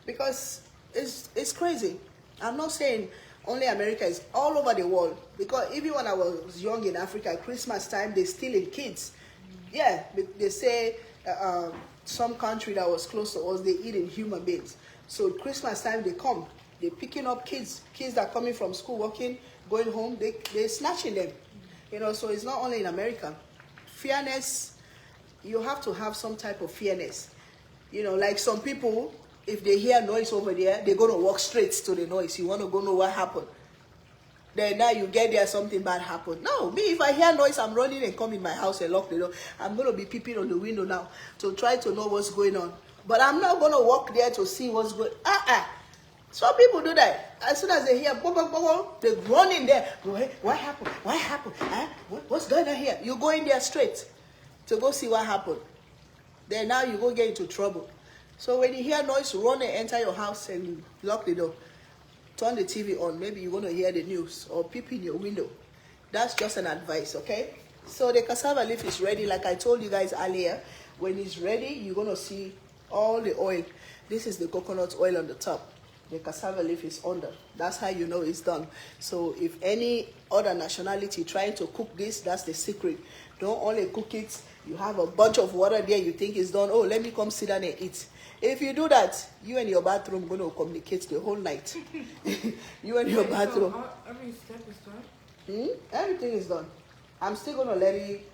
because it's crazy. I'm not saying only America, is all over the world. Because even when I was young in Africa, Christmas time, they stealing kids. Yeah, they say some country that was close to us, they eating human beings. So Christmas time, they come. They're picking up kids that are coming from school, working, going home. They're snatching them. You know, so it's not only in America. Fairness, you have to have some type of fairness. You know, like some people, if they hear noise over there, they're going to walk straight to the noise. You want to go know what happened. Then now you get there, something bad happened. No, me, if I hear noise, I'm running and come in my house and lock the door. I'm going to be peeping on the window now to try to know what's going on. But I'm not going to walk there to see what's going on. Some people do that. As soon as they hear, they run in there. Go, hey, what happened? What happened? Huh? What's going on here? You go in there straight to go see what happened. Then now you go get into trouble. So when you hear noise, run and enter your house and lock the door. Turn the TV on. Maybe you're going to hear the news or peep in your window. That's just an advice, okay? So the cassava leaf is ready. Like I told you guys earlier, when it's ready, you're going to see all the oil. This is the coconut oil on the top. The cassava leaf is under. That's how you know it's done. So if any other nationality trying to cook this, that's the secret. Don't only cook it. You have a bunch of water there. You think it's done. Oh, let me come sit down and eat. If you do that, you and your bathroom going to communicate the whole night. You and your bathroom. So every step is done? Everything is done. I'm still going to let it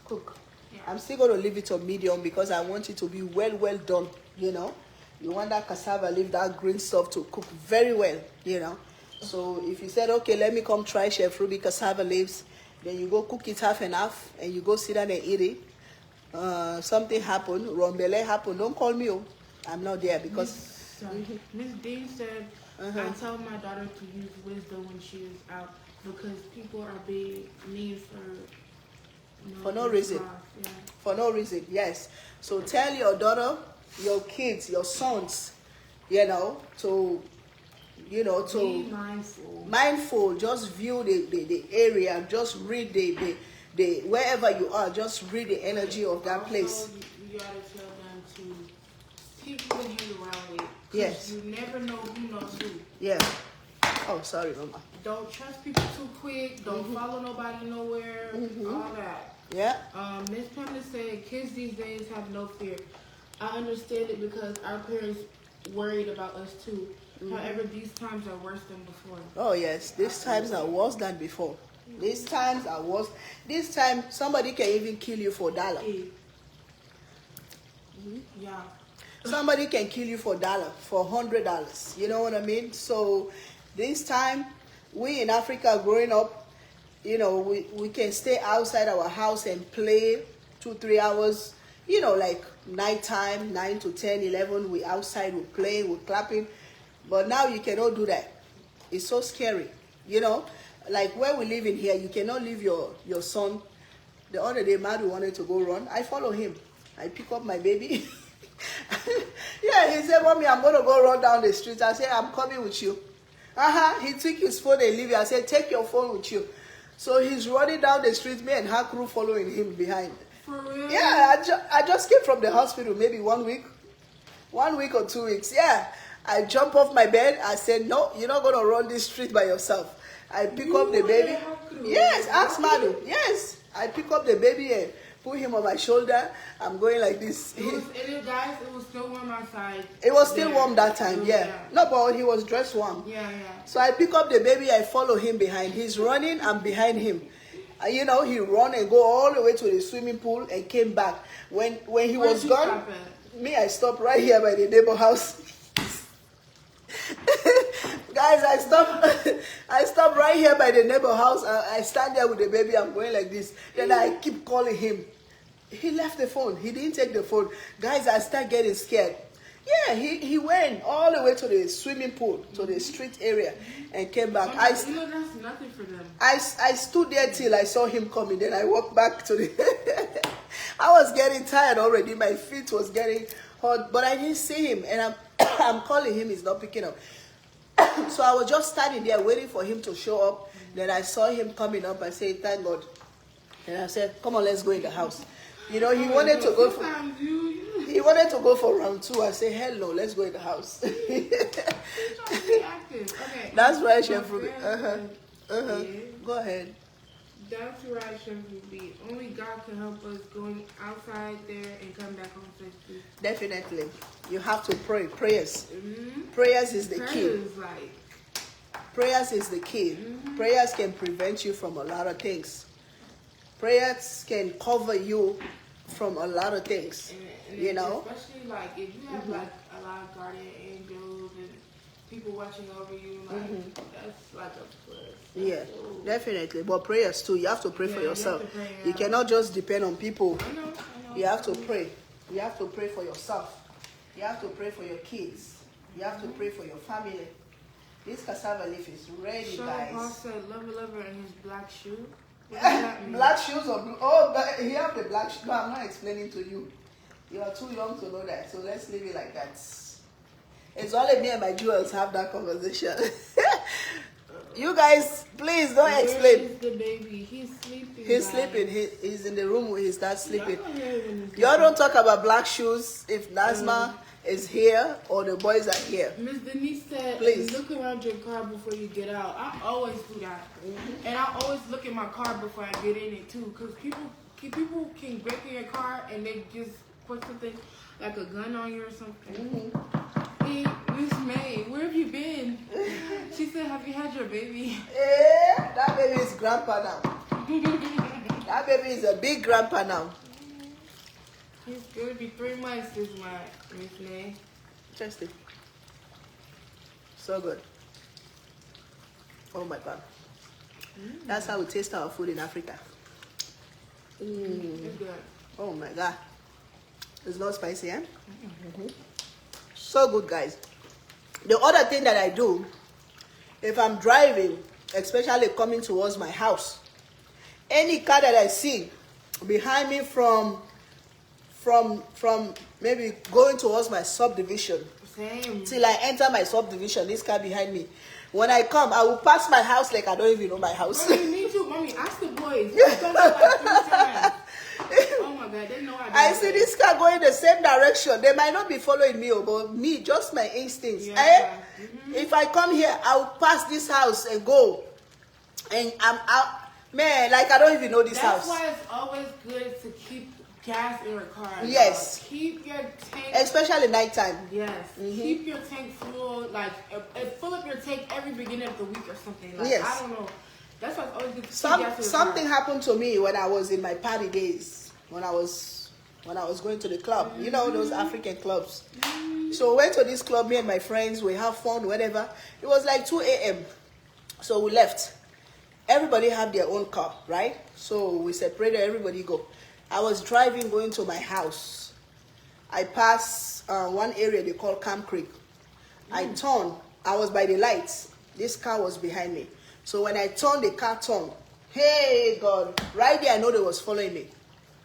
cook. Yeah. I'm still going to leave it on medium because I want it to be well done, you know. You want that cassava leaf, that green stuff to cook very well, you know. So if you said, okay, let me come try Chef Ruby cassava leaves, then you go cook it half and half and you go sit down and eat it. Something happened, rombele happened, don't call me. I'm not there because... Miss Dean said, I tell my daughter to use wisdom when she is out because people are being mean for no reason. Yeah. For no reason, yes. So tell your daughter, your kids, your sons, you know, to be mindful. Just view the area, just read the wherever you are, just read the energy of that place. You gotta tell them to keep who you around with. Yes. You never know who knows who. Yeah. Oh, sorry, Mama. Don't trust people too quick. Don't follow nobody nowhere. All that. Yeah. Miss Pamela said kids these days have no fear. I understand it because our parents worried about us too. However, these times are worse than before. Oh yes, these times are worse than before. These times are worse. This time, somebody can even kill you for $1. Yeah. Somebody can kill you for $1, for $100. You know what I mean? So this time, we in Africa growing up, you know, we can stay outside our house and play 2-3 hours. You know, like nighttime, 9 to 10, 11, we outside, we playing, we clapping. But now you cannot do that. It's so scary, you know. Like where we live in here, you cannot leave your son. The other day, Madu wanted to go run. I follow him. I pick up my baby. Yeah, he said, Mommy, I'm going to go run down the street. I said, I'm coming with you. He took his phone and leave it. I said, take your phone with you. So he's running down the street, me and her crew following him behind. For real? Yeah, I just came from the hospital maybe 1 week. 1 week or 2 weeks. Yeah. I jump off my bed. I said, no, you're not going to run this street by yourself. I pick up the baby. Yes, ask Madu. Yes. I pick up the baby and put him on my shoulder. I'm going like this. Guys, it was still warm outside. It was still warm that time, yeah. No, but he was dressed warm. Yeah. So I pick up the baby, I follow him behind. He's running, I'm behind him. You know, he run and go all the way to the swimming pool and came back. When he was gone, me, I stopped right here by the neighbor house. Guys, I stopped right here by the neighbor house. I stand there with the baby. I'm going like this. Then I keep calling him. He left the phone. He didn't take the phone. Guys, I start getting scared. Yeah, he went all the way to the swimming pool, to the street area, and came back. You know, that's nothing for them. I stood there till I saw him coming. Then I walked back to the... I was getting tired already. My feet was getting hot, but I didn't see him. And I'm calling him. He's not picking up. So I was just standing there waiting for him to show up. Then I saw him coming up. I said, thank God. And I said, come on, let's go in the house. You know, he wanted to go for... He wanted to go for round 2. I said, hello, let's go in the house. Okay. That's right, Chef Ruby. Go ahead. That's right, Chef Ruby. Only God can help us going outside there and come back home safely. Definitely. You have to pray. Prayers. Prayers is the key. Prayers is the key. Prayers can prevent you from a lot of things. Prayers can cover you from a lot of things. And you know? Especially like if you have like a lot of guardian angels and people watching over you, like that's like a plus. Yeah, definitely. But prayers too. You have to pray for yourself. You cannot just depend on people. I know. You have to pray. You have to pray for yourself. You have to pray for your kids. You have to pray for your family. This cassava leaf is ready, guys. Paul said, lover in his black shoe. What does that mean? Black shoes or blue? Oh, he have the black shoes. No, I'm not explaining to you. You are too young to know that. So let's leave it like that. It's only me and my jewels have that conversation. You guys, please don't explain. Where is the baby? He's sleeping. He's sleeping. He's in the room where his dad sleeping. Y'all don't talk about black shoes if Nazma is here or the boys are here. Miss Denise said, please look around your car before you get out. I always do that. And I always look at my car before I get in it too. Because people can break in your car and they just put something like a gun on you or something. Hey, Miss May, where have you been? She said, have you had your baby? Yeah, that baby is grandpa now. That baby is a big grandpa now. He's going to be 3 months this month, Miss May. Interesting. So good. Oh my God. That's how we taste our food in Africa. It's good. Oh my God. It's not spicy, eh? So good, guys. The other thing that I do, if I'm driving, especially coming towards my house, any car that I see behind me from maybe going towards my subdivision, Same. till I enter my subdivision, this car behind me, when I come, I will pass my house like I don't even know my house. Mommy, me too. Mommy, ask the boys. We've done that like 3 times. Oh my God, they know I see this car going the same direction. They might not be following me, but me, just my instincts. Yeah. If I come here, I'll pass this house and go. And I'm out. Man, like I don't even know this house. That's why it's always good to keep gas in your car. Yes. Keep your tank. Especially nighttime. Yes. Keep your tank full. Like, fill up your tank every beginning of the week or something. Like, yes. I don't know. That's why it's always good to keep gas in your car. Something happened to me when I was in my party days. When I was going to the club. You know, those African clubs. So we went to this club, me and my friends, we have fun, whatever. It was like 2 a.m. So we left. Everybody had their own car, right? So we separated, everybody go. I was driving, going to my house. I passed one area they call Camp Creek. I turned. I was by the lights. This car was behind me. So when I turned, the car turned. Hey, God. Right there, I know they was following me.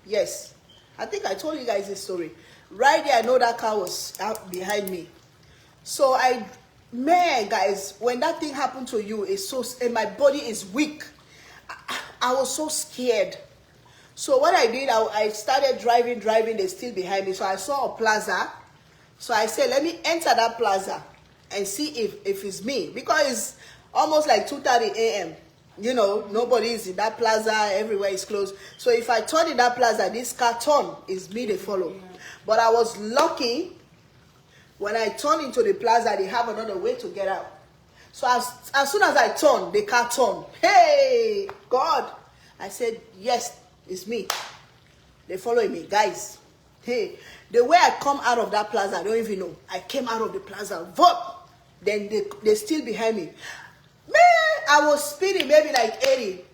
Yes. I think I told you guys this story. Right there, I know that car was out behind me. So man, guys, when that thing happened to you, and my body is weak. I was so scared. So what I did, I started driving, they're still behind me. So I saw a plaza. So I said, let me enter that plaza and see if it's me. Because it's almost like 2:30 a.m. You know, nobody is in that plaza, everywhere is closed. So if I turn in that plaza, this car turn is me they follow. Yeah. But I was lucky when I turn into the plaza, they have another way to get out. So as soon as I turn, the car turned. Hey, God. I said, yes, it's me. They following me, guys. Hey, the way I come out of that plaza, I don't even know. I came out of the plaza, vote. Then they still behind me. Man, I was speeding maybe like 80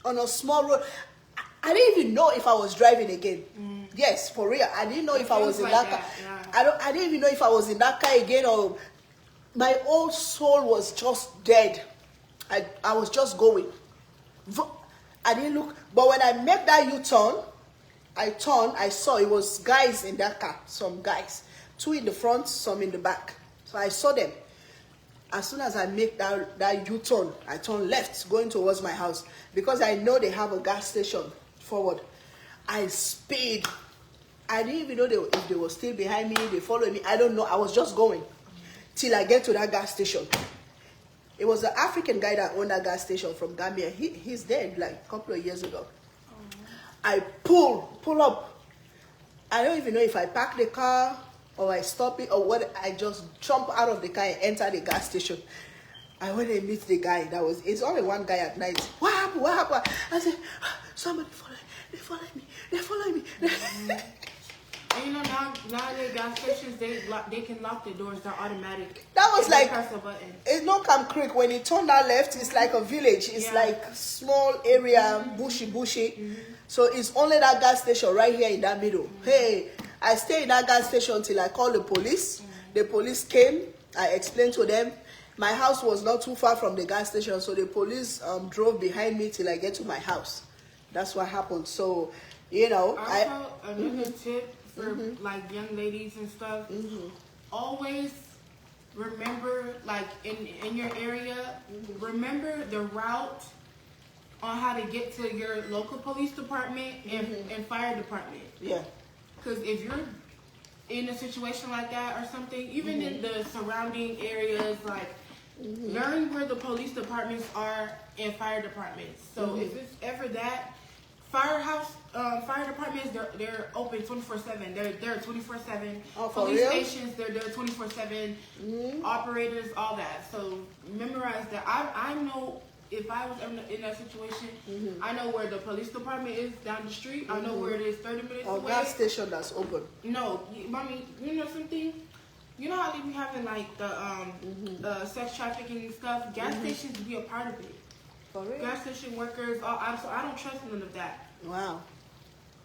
on a small road. I didn't even know if I was driving again. Yes, for real. I didn't know if I was in that car. Yeah. I didn't even know if I was in that car again, or my whole soul was just dead. I was just going. I didn't look. But when I made that U-turn, I turned, I saw it was guys in that car. Some guys. 2 in the front, some in the back. So I saw them. As soon as I make that U-turn, I turn left, going towards my house. Because I know they have a gas station forward. I speed. I didn't even know if they were still behind me, they followed me. I don't know. I was just going till I get to that gas station. It was an African guy that owned that gas station from Gambia. He's dead like a couple of years ago. I pull up. I don't even know if I park the car or I stop it or what. I just jump out of the car and enter the gas station. I went and meet the guy. It's only one guy at night. What happened? What happened? I said, somebody followed me. They followed me. They followed me. And you know, nowadays gas stations, they can lock the doors. They're automatic. That was like, press a button. It's no Camp Creek. When you turn that left, it's like a village. It's like small area, bushy. So it's only that gas station right here in that middle. Hey, I stayed in that gas station till I called the police. The police came. I explained to them. My house was not too far from the gas station, so the police drove behind me till I get to my house. That's what happened. So, you know, also, another tip for like young ladies and stuff, always remember, like in your area, remember the route on how to get to your local police department and fire department. Yeah. Because if you're in a situation like that or something, even in the surrounding areas, like learn where the police departments are and fire departments. So if it's ever that, fire departments, they're open 24/7. They're 24/7. Oh, for Police real? stations, they're 24/7. Operators, all that. So memorize that. I know if I was in that situation, I know where the police department is down the street. I know where it is 30 minutes away. Gas station that's open. No, mommy, you know something? You know how they be having like the sex trafficking and stuff? Gas stations be a part of it. For real? Gas station workers, so I don't trust none of that. Wow.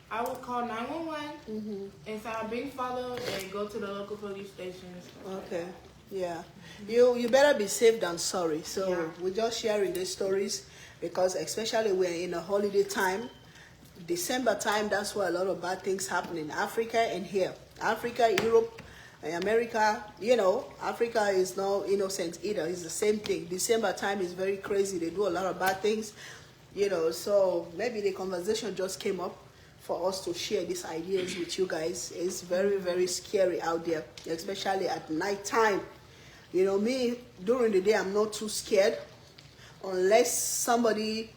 I would call 911 and say I'm being followed and go to the local police station and stuff. Okay. Yeah. You better be safe than sorry. So we're just sharing these stories because especially we're in a holiday time. December time, that's where a lot of bad things happen in Africa and here. Africa, Europe, America, you know, Africa is no innocent either. It's the same thing. December time is very crazy. They do a lot of bad things, you know. So maybe the conversation just came up for us to share these ideas with you guys. It's very, very scary out there, especially at night time. You know, me, during the day, I'm not too scared unless somebody...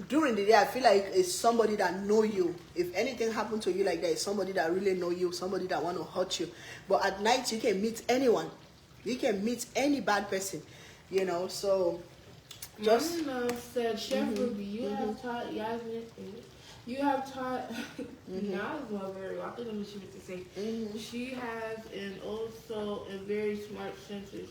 during the day, I feel like it's somebody that know you. If anything happened to you like that, it's somebody that really know you, somebody that want to hurt you. But at night, you can meet anyone. You can meet any bad person, you know. So just said, Chef Ruby, you have taught Yasmin. You have taught Nazma very well. I think that's what she meant to say. She has and also a very smart senses.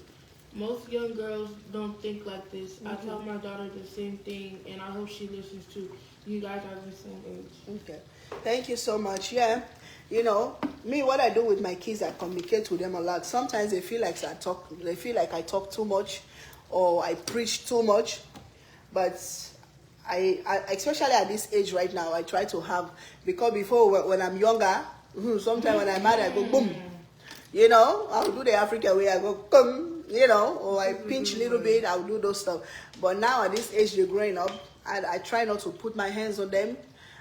Most young girls don't think like this. I tell my daughter the same thing, and I hope she listens too. You guys are the same age. Okay. Thank you so much. Yeah. You know, me, what I do with my kids, I communicate to them a lot. Sometimes they feel like I talk too much or I preach too much. But I especially at this age right now, I try to have, because before when I'm younger, sometimes when I'm mad, I go boom. You know, I'll do the African way, I go boom. You know, or I pinch a little bit, I'll do those stuff. But now at this age, they're growing up, I try not to put my hands on them.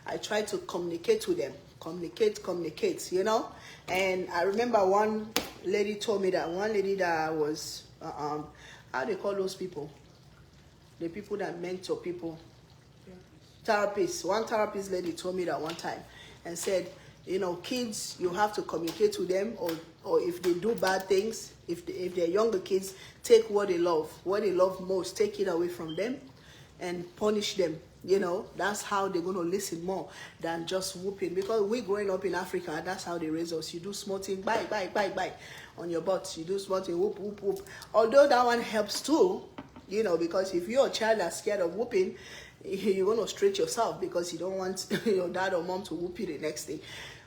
I try to communicate to them. Communicate, you know. And I remember one lady told me that, one lady that was, how do you call those people? the people that mentor people. Therapists. One therapist lady told me that one time and said, you know, kids, you have to communicate to them, or if they do bad things, if they're younger kids, take what they love most, take it away from them and punish them. You know, that's how they're going to listen more than just whooping. Because we growing up in Africa, that's how they raise us. You do small thing, bye on your butt. You do small thing, whoop, whoop, whoop. Although that one helps too, you know, because if you're a child that's scared of whooping, you're going to stretch yourself because you don't want your dad or mom to whoop you the next day.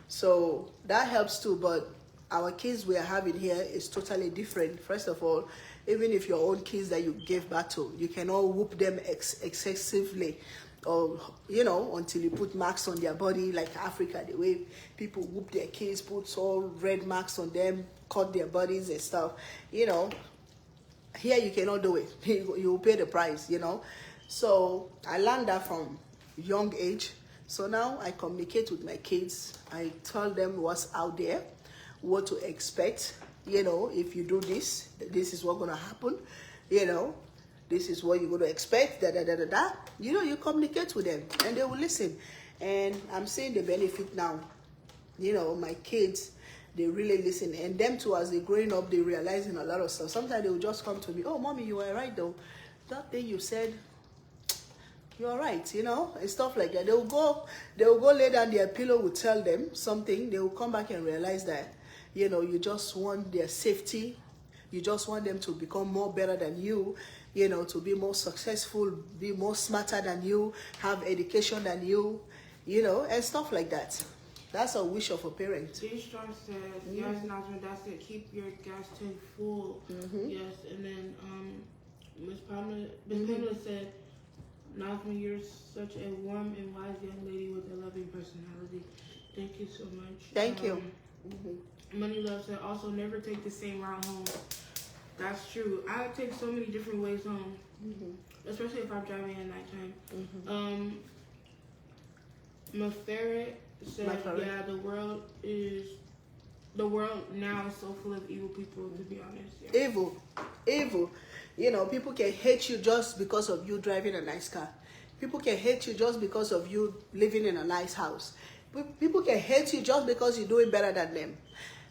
So that helps too, but our kids we are having here is totally different. First of all, even if your own kids that you gave birth to, you cannot whoop them excessively, or, you know, until you put marks on their body, like Africa, the way people whoop their kids, put all red marks on them, cut their bodies and stuff. You know, here you cannot do it. You will pay the price, you know. So I learned that from young age. So now I communicate with my kids. I tell them what's out there, what to expect. You know, if you do this, this is what's going to happen. You know, this is what you're going to expect. You know, you communicate with them and they will listen. And I'm seeing the benefit now. You know, my kids, they really listen. And them too, as they're growing up, they're realizing a lot of stuff. Sometimes they will just come to me, oh, mommy, you were right though. That thing you said, you're right, you know, and stuff like that. They will go lay down, their pillow will tell them something. They will come back and realize that, you know, you just want their safety. You just want them to become more better than you, you know, to be more successful, be more smarter than you, have education than you, you know, and stuff like that. That's a wish of a parent. This Strong said, yes, Nazma, that's it. Keep your gas tank full. Yes, and then Miss Pamela said, Nazma, you're such a warm and wise young lady with a loving personality. Thank you so much. Thank you. Money Love said, also never take the same route home. That's true. I take so many different ways home, especially if I'm driving at nighttime. Maferet said, yeah, the world now is so full of evil people, to be honest. Yeah. Evil. You know, people can hate you just because of you driving a nice car. People can hate you just because of you living in a nice house. People can hate you just because you're doing better than them.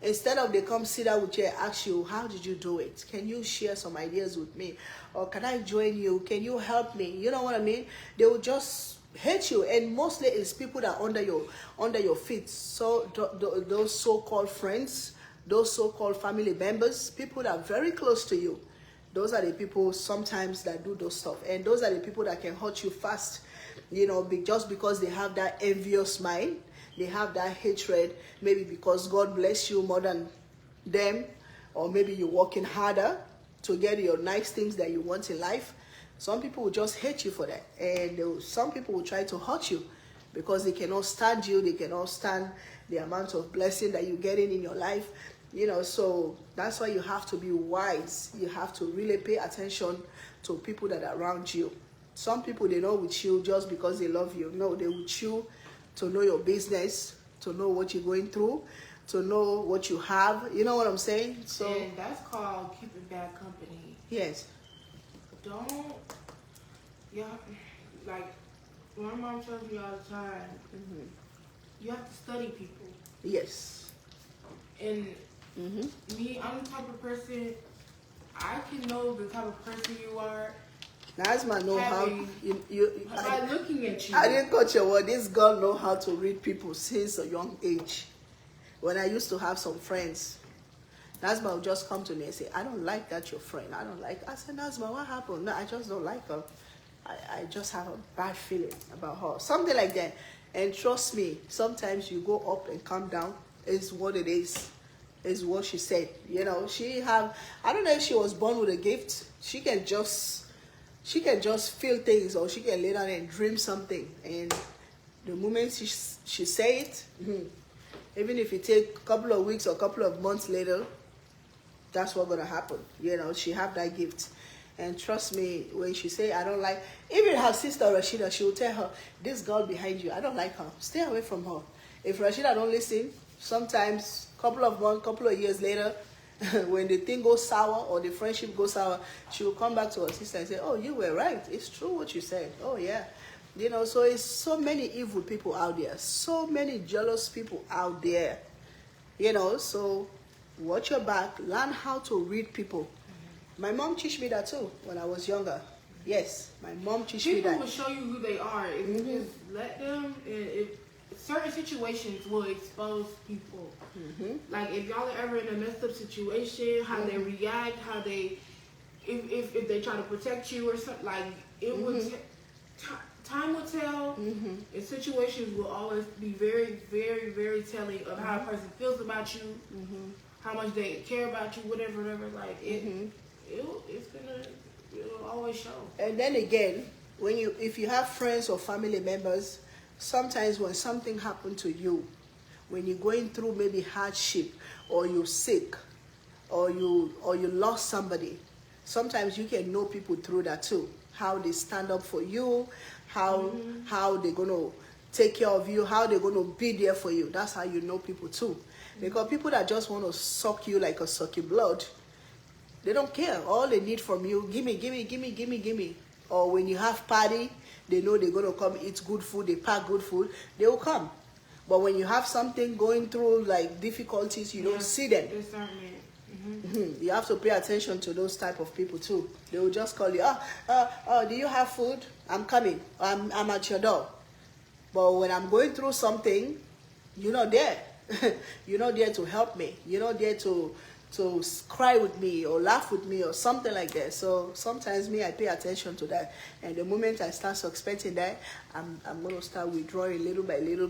Instead of they come sit down with you and ask you, how did you do it? Can you share some ideas with me? Or can I join you? Can you help me? You know what I mean? They will just hate you, and mostly it's people that are under your feet. So those so-called friends, those so-called family members, people that are very close to you, those are the people sometimes that do those stuff, and those are the people that can hurt you fast, you know, just because they have that envious mind, they have that hatred, maybe because God bless you more than them, or maybe you're working harder to get your nice things that you want in life. Some people will just hate you for that, and some people will try to hurt you because they cannot stand you, they cannot stand the amount of blessing that you're getting in your life. You know, so that's why you have to be wise. You have to really pay attention to people that are around you. Some people, they know with you just because they love you. No, they with you to know your business, to know what you're going through, to know what you have. You know what I'm saying? So and that's called keeping bad company. Yes. Like my mom tells me all the time, you have to study people. Yes. And me, I'm the type of person, I can know the type of person you are. Nazma know how by looking at you. I didn't cut your word. This girl know how to read people since a young age. When I used to have some friends, Nazma would just come to me and say, I don't like that your friend. I don't like. I said, Nazma, what happened? No, I just don't like her. I just have a bad feeling about her. Something like that. And trust me, sometimes you go up and come down. It's what it is. Is what she said. You know, I don't know if she was born with a gift. She can just feel things, or she can lay down and dream something. And the moment she say it, even if it take a couple of weeks or a couple of months later, that's what's gonna happen. You know, she have that gift. And trust me, when she say, I don't like, even her sister Rashida, she will tell her, this girl behind you, I don't like her. Stay away from her. If Rashida don't listen, sometimes couple of months, couple of years later, when the thing goes sour or the friendship goes sour, she will come back to her sister and say, oh, you were right. It's true what you said. Oh, yeah. You know, so it's so many evil people out there. So many jealous people out there. You know, so watch your back. Learn how to read people. My mom teach me that too when I was younger. Yes, my mom teach me that. People will show you who they are. If you just let them, and if certain situations will expose people. Like if y'all are ever in a messed up situation, how they react, how they, if they try to protect you or something, like it would. Time will tell, and situations will always be very, very, very telling of how a person feels about you, how much they care about you, whatever. Like it'll always show. And then again, if you have friends or family members, sometimes when something happened to you, when you're going through maybe hardship, or you're sick, or you lost somebody, sometimes you can know people through that too. How they stand up for you, how they're gonna take care of you, how they're gonna be there for you. That's how you know people too. Because people that just want to suck you like a sucky blood, they don't care. All they need from you, gimme. Or when you have party, they know they're gonna come eat good food, they pack good food, they will come. But when you have something going through like difficulties, you don't see them. You have to pay attention to those type of people too. They will just call you, do you have food? I'm coming. I'm at your door. But when I'm going through something, you're not there. You're not there to help me. You're not there to cry with me or laugh with me or something like that. So sometimes I pay attention to that. And the moment I start suspecting that, I'm going to start withdrawing little by little.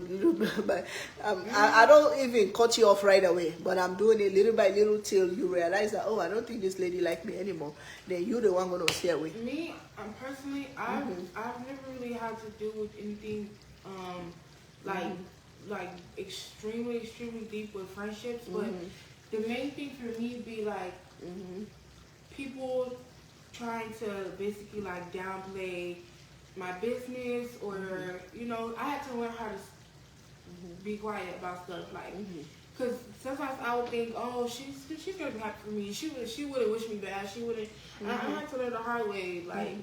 But I don't even cut you off right away. But I'm doing it little by little till you realize that, oh, I don't think this lady like me anymore. Then you're the one going to stay away. Me, personally, I've never really had to do with anything like extremely deep with friendships. But the main thing for me be like people trying to basically like downplay my business, or you know, I had to learn how to be quiet about stuff, like because sometimes I would think, oh, she's gonna be happy for me, she wouldn't wish me bad, she wouldn't. I had to learn the hard way, like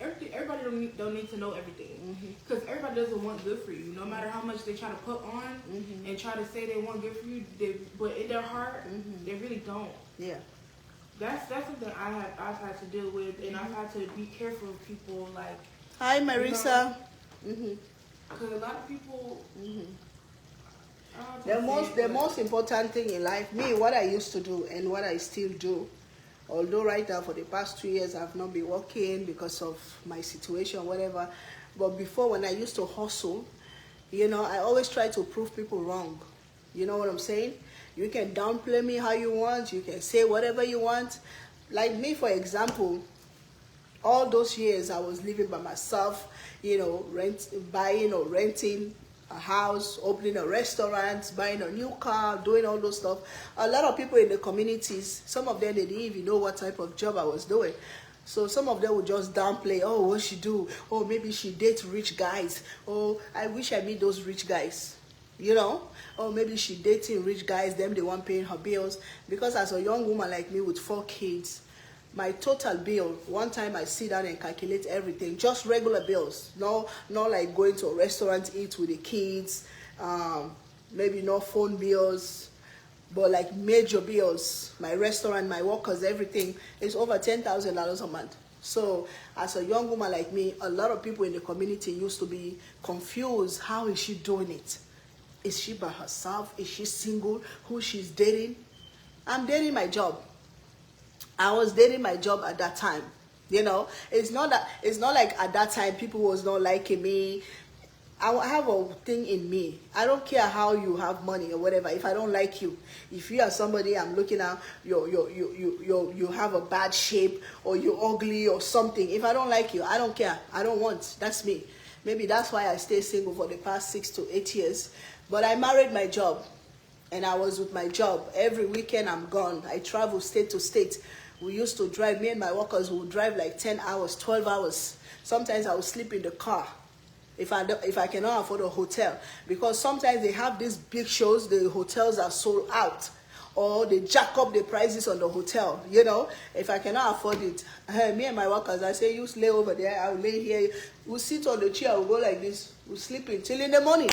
everybody don't need to know everything, because everybody doesn't want good for you, no matter how much they try to put on and try to say they want good for you, but in their heart they really don't. Yeah, that's something I've had to deal with, and I've had to be careful of people. Like, hi Marisa, because a lot of people. The most important thing in life, me, what I used to do and what I still do. Although right now for the past 2 years I've not been working because of my situation, whatever. But before, when I used to hustle, you know, I always try to prove people wrong. You know what I'm saying? You can downplay me how you want. You can say whatever you want. Like me, for example, all those years I was living by myself, you know, buying or renting a house, opening a restaurant, buying a new car, doing all those stuff. A lot of people in the communities, some of them, they didn't even know what type of job I was doing. So some of them would just downplay, oh, what she do? Oh, maybe she dates rich guys. Oh, I wish I meet those rich guys. You know? Oh, maybe she dating rich guys, them the one paying her bills. Because as a young woman like me with 4 kids, my total bill, one time I sit down and calculate everything, just regular bills, not like going to a restaurant, eat with the kids, maybe not phone bills, but like major bills, my restaurant, my workers, everything is over $10,000 a month. So as a young woman like me, a lot of people in the community used to be confused. How is she doing it? Is she by herself? Is she single? Who she's dating? I'm dating my job. I was dating my job at that time. You know, it's not like at that time people was not liking me. I have a thing in me. I don't care how you have money or whatever. If I don't like you, if you are somebody I'm looking at, you have a bad shape, or you're ugly or something. If I don't like you, I don't care. I don't want. That's me. Maybe that's why I stay single for the past 6 to 8 years. But I married my job, and I was with my job. Every weekend I'm gone. I travel state to state. We used to drive, me and my workers would drive like 10 hours, 12 hours. Sometimes I would sleep in the car if I cannot afford a hotel. Because sometimes they have these big shows, the hotels are sold out. or they jack up the prices on the hotel. You know, if I cannot afford it, me and my workers, I say, you lay over there, I'll lay here. We'll sit on the chair, we'll go like this, we'll sleep until in the morning.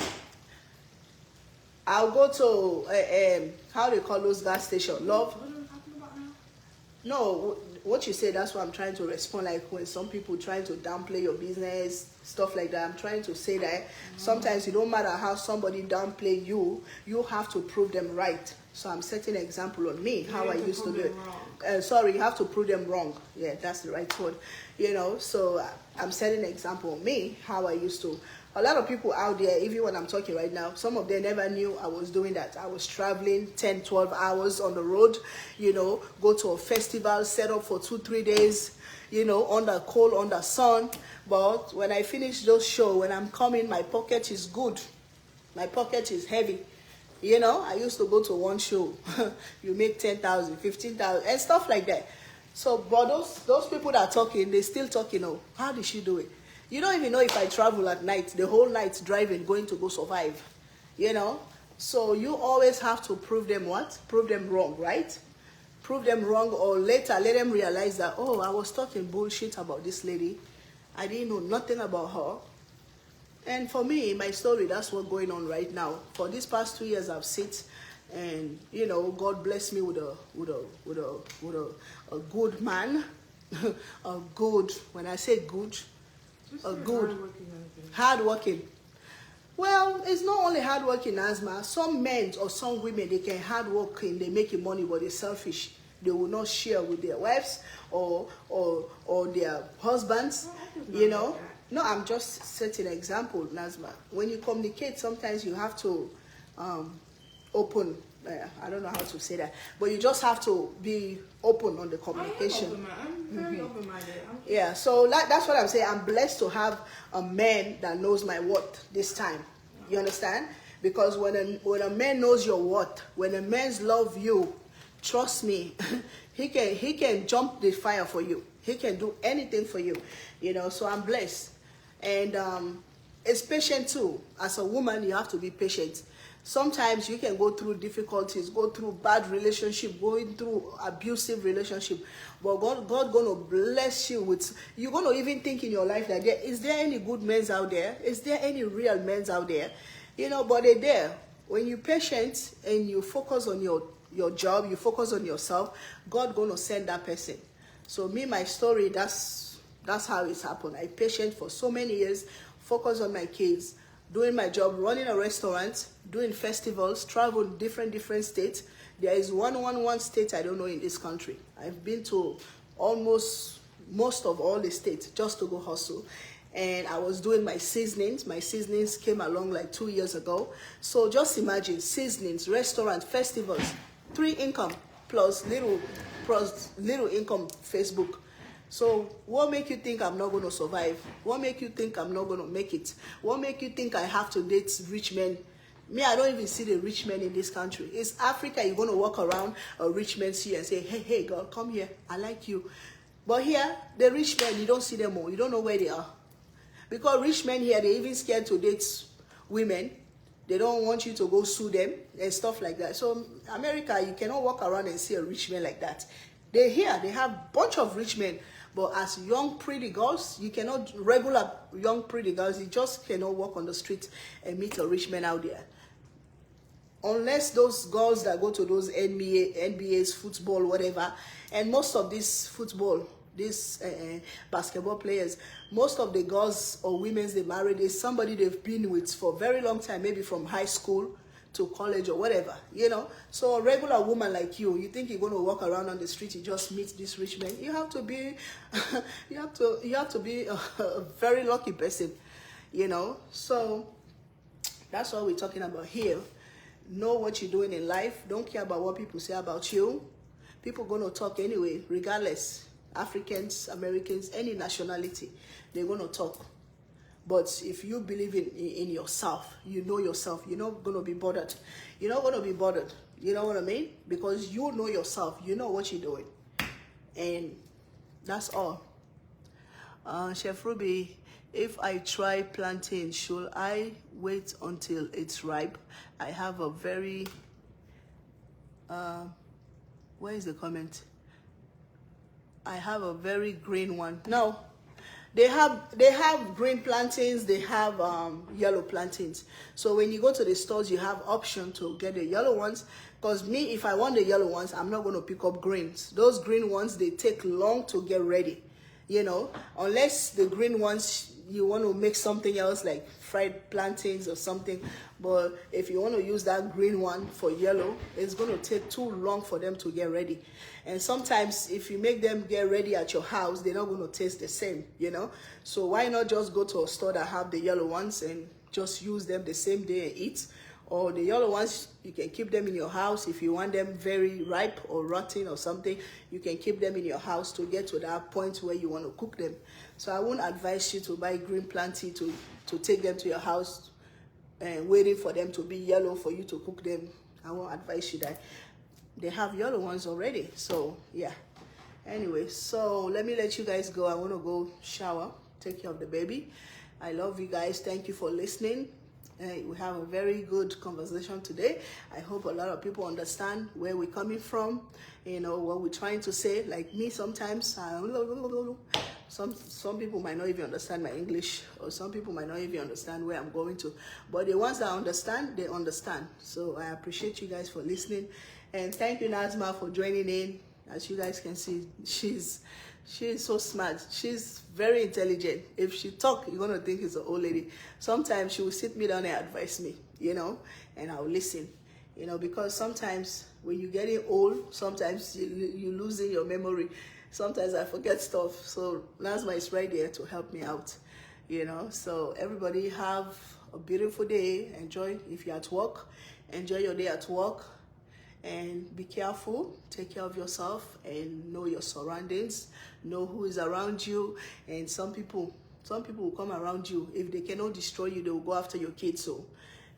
I'll go to, how they call those gas stations? Love? What are we talking about now? No, what you say, that's what I'm trying to respond. Like when some people trying to downplay your business, stuff like that, I'm trying to say that sometimes it don't matter how somebody downplay you, you have to prove them right. So I'm setting an example on me, how I used to do it. Sorry, you have to prove them wrong. Yeah, that's the right word. You know, so I'm setting an example on me, how I used to. A lot of people out there, even when I'm talking right now, some of them never knew I was doing that. I was traveling 10, 12 hours on the road, you know, go to a festival, set up for 2-3 days, you know, under cold, under sun. But when I finish those shows, when I'm coming, my pocket is good. My pocket is heavy. You know, I used to go to one show. You make 10,000, 15,000, and stuff like that. So, but those people that are talking, they still talking, oh, how did she do it? You don't even know if I travel at night, the whole night driving, going to go survive, you know? So you always have to prove them what? Prove them wrong, right? Prove them wrong, or later let them realize that, oh, I was talking bullshit about this lady. I didn't know nothing about her. And for me, my story, that's what's going on right now. For these past 2 years, I've sit, and you know, God bless me with a good man, a good. When I say good, a good, hardworking. Well, it's not only hardworking, Asma. Some men or some women, they can hardworking, they making money, but they're selfish. They will not share with their wives or their husbands, you know. No, I'm just setting an example, Nazma. When you communicate, sometimes you have to open. I don't know how to say that, but you just have to be open on the communication. I'm very open-minded. Yeah, so that's what I'm saying. I'm blessed to have a man that knows my worth this time. You understand? Because when a man knows your worth, when a man's love you, trust me, he can jump the fire for you. He can do anything for you. You know, so I'm blessed. And it's patient too. As a woman, you have to be patient. Sometimes you can go through difficulties, go through bad relationship, going through abusive relationship. But God gonna bless you with, you're gonna even think in your life that is there any good men out there? Is there any real men out there? You know, but they're there. When you're patient and you focus on your job, you focus on yourself, God gonna send that person. So me, my story, that's how it's happened. I patient for so many years, focus on my kids, doing my job, running a restaurant, doing festivals, travel different states. There is one state I don't know in this country. I've been to almost most of all the states just to go hustle. And I was doing my seasonings. My seasonings came along like 2 years ago. So just imagine seasonings, restaurant, festivals, 3 income plus little income Facebook. So what make you think I'm not going to survive? What make you think I'm not going to make it? What make you think I have to date rich men? Me, I don't even see the rich men in this country. It's Africa. You're going to walk around a rich man see and say, hey, girl, come here. I like you. But here, the rich men, you don't see them all. You don't know where they are. Because rich men here, they're even scared to date women. They don't want you to go sue them and stuff like that. So America, you cannot walk around and see a rich man like that. They're here. They have a bunch of rich men. But as young, pretty girls, you cannot, regular young, pretty girls, you just cannot walk on the street and meet a rich man out there. Unless those girls that go to those NBA's football, whatever, and most of this football, these basketball players, most of the girls or women they married is somebody they've been with for a very long time, maybe from high school to college or whatever, you know. So a regular woman like you think you're going to walk around on the street, you just meet this rich man. You have to be, you have to be a very lucky person, you know. So that's what we're talking about here. Know what you're doing in life. Don't care about what people say about you. People going to talk anyway, regardless. Africans, Americans, any nationality, they're going to talk. But if you believe in yourself, you know yourself, you're not going to be bothered. You're not going to be bothered. You know what I mean? Because you know yourself. You know what you're doing. And that's all. Chef Ruby, if I try plantain, should I wait until it's ripe? I have a very Where is the comment? I have a very green one. No, they have green plantains, they have yellow plantains. So when you go to the stores, you have option to get the yellow ones. Because me, if I want the yellow ones, I'm not going to pick up greens. Those green ones, they take long to get ready, you know, unless the green ones you want to make something else like fried plantains or something. But if you want to use that green one for yellow, it's going to take too long for them to get ready. And sometimes if you make them get ready at your house, they're not going to taste the same, you know. So why not just go to a store that have the yellow ones and just use them the same day and eat? Or the yellow ones, you can keep them in your house. If you want them very ripe or rotten or something, you can keep them in your house to get to that point where you want to cook them. So I won't advise you to buy green plantain to take them to your house and waiting for them to be yellow for you to cook them. I won't advise you that. They have yellow ones already. So yeah. Anyway, so let me let you guys go. I want to go shower, take care of the baby. I love you guys. Thank you for listening. We have a very good conversation today. I hope a lot of people understand where we're coming from, you know, what we're trying to say. Like me, sometimes, some people might not even understand my English, or some people might not even understand where I'm going to. But the ones that understand, they understand. So I appreciate you guys for listening. And thank you, Nazma, for joining in. As you guys can see, she's so smart. She's very intelligent. If she talk, you're gonna think it's an old lady. Sometimes she will sit me down and advise me, you know, and I'll listen, you know, because sometimes when you're getting old, sometimes you're losing your memory. Sometimes I forget stuff. So Nazma is right there to help me out, you know. So everybody have a beautiful day. Enjoy. If you're at work, enjoy your day at work. And be careful, take care of yourself, and know your surroundings, know who is around you. And some people will come around you. If they cannot destroy you, they will go after your kids. So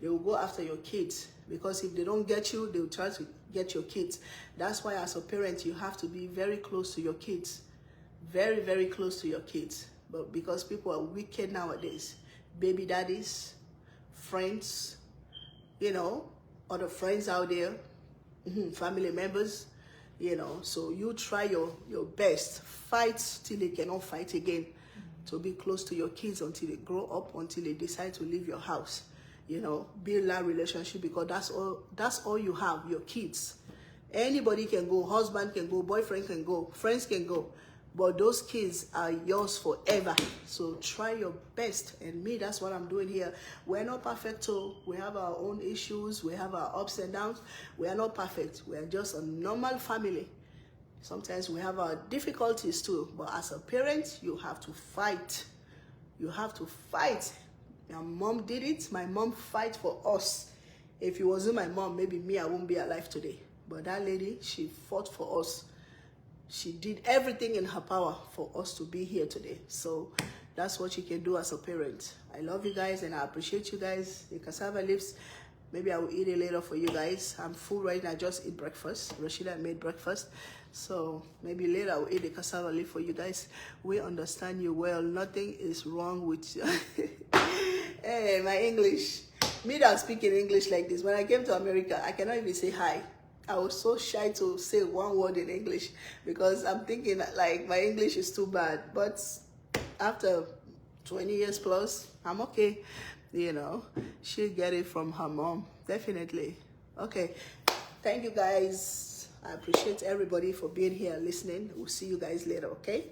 they will go after your kids, because if they don't get you, they will try to get your kids. That's why as a parent, you have to be very close to your kids, very, very close to your kids. But because people are wicked nowadays, baby daddies, friends, you know, other friends out there, family members, you know. So you try your best, fight till they cannot fight again, to be close to your kids until they grow up, until they decide to leave your house, you know. Build that relationship, because that's all you have, your kids. Anybody can go, husband can go, boyfriend can go, friends can go, but those kids are yours forever. So try your best. And me, that's what I'm doing here. We're not perfect, so we have our own issues, we have our ups and downs. We are not perfect. We are just a normal family. Sometimes we have our difficulties too, but as a parent, you have to fight. You have to fight. My mom did it. My mom fight for us. If it wasn't my mom, maybe me, I won't be alive today. But that lady, she fought for us. She did everything in her power for us to be here today. So that's what you can do as a parent. I love you guys and I appreciate you guys. The cassava leaves, maybe I will eat it later for you guys. I'm full right now. I just eat breakfast. Rashida made breakfast. So maybe later I will eat the cassava leaf for you guys. We understand you well. Nothing is wrong with you. Hey, my English. Me that speaking English like this. When I came to America, I cannot even say hi. I was so shy to say one word in English, because I'm thinking like my English is too bad. But after 20 years plus, I'm okay. You know, she'll get it from her mom. Definitely. Okay. Thank you guys. I appreciate everybody for being here listening. We'll see you guys later, okay?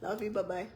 Love you. Bye-bye.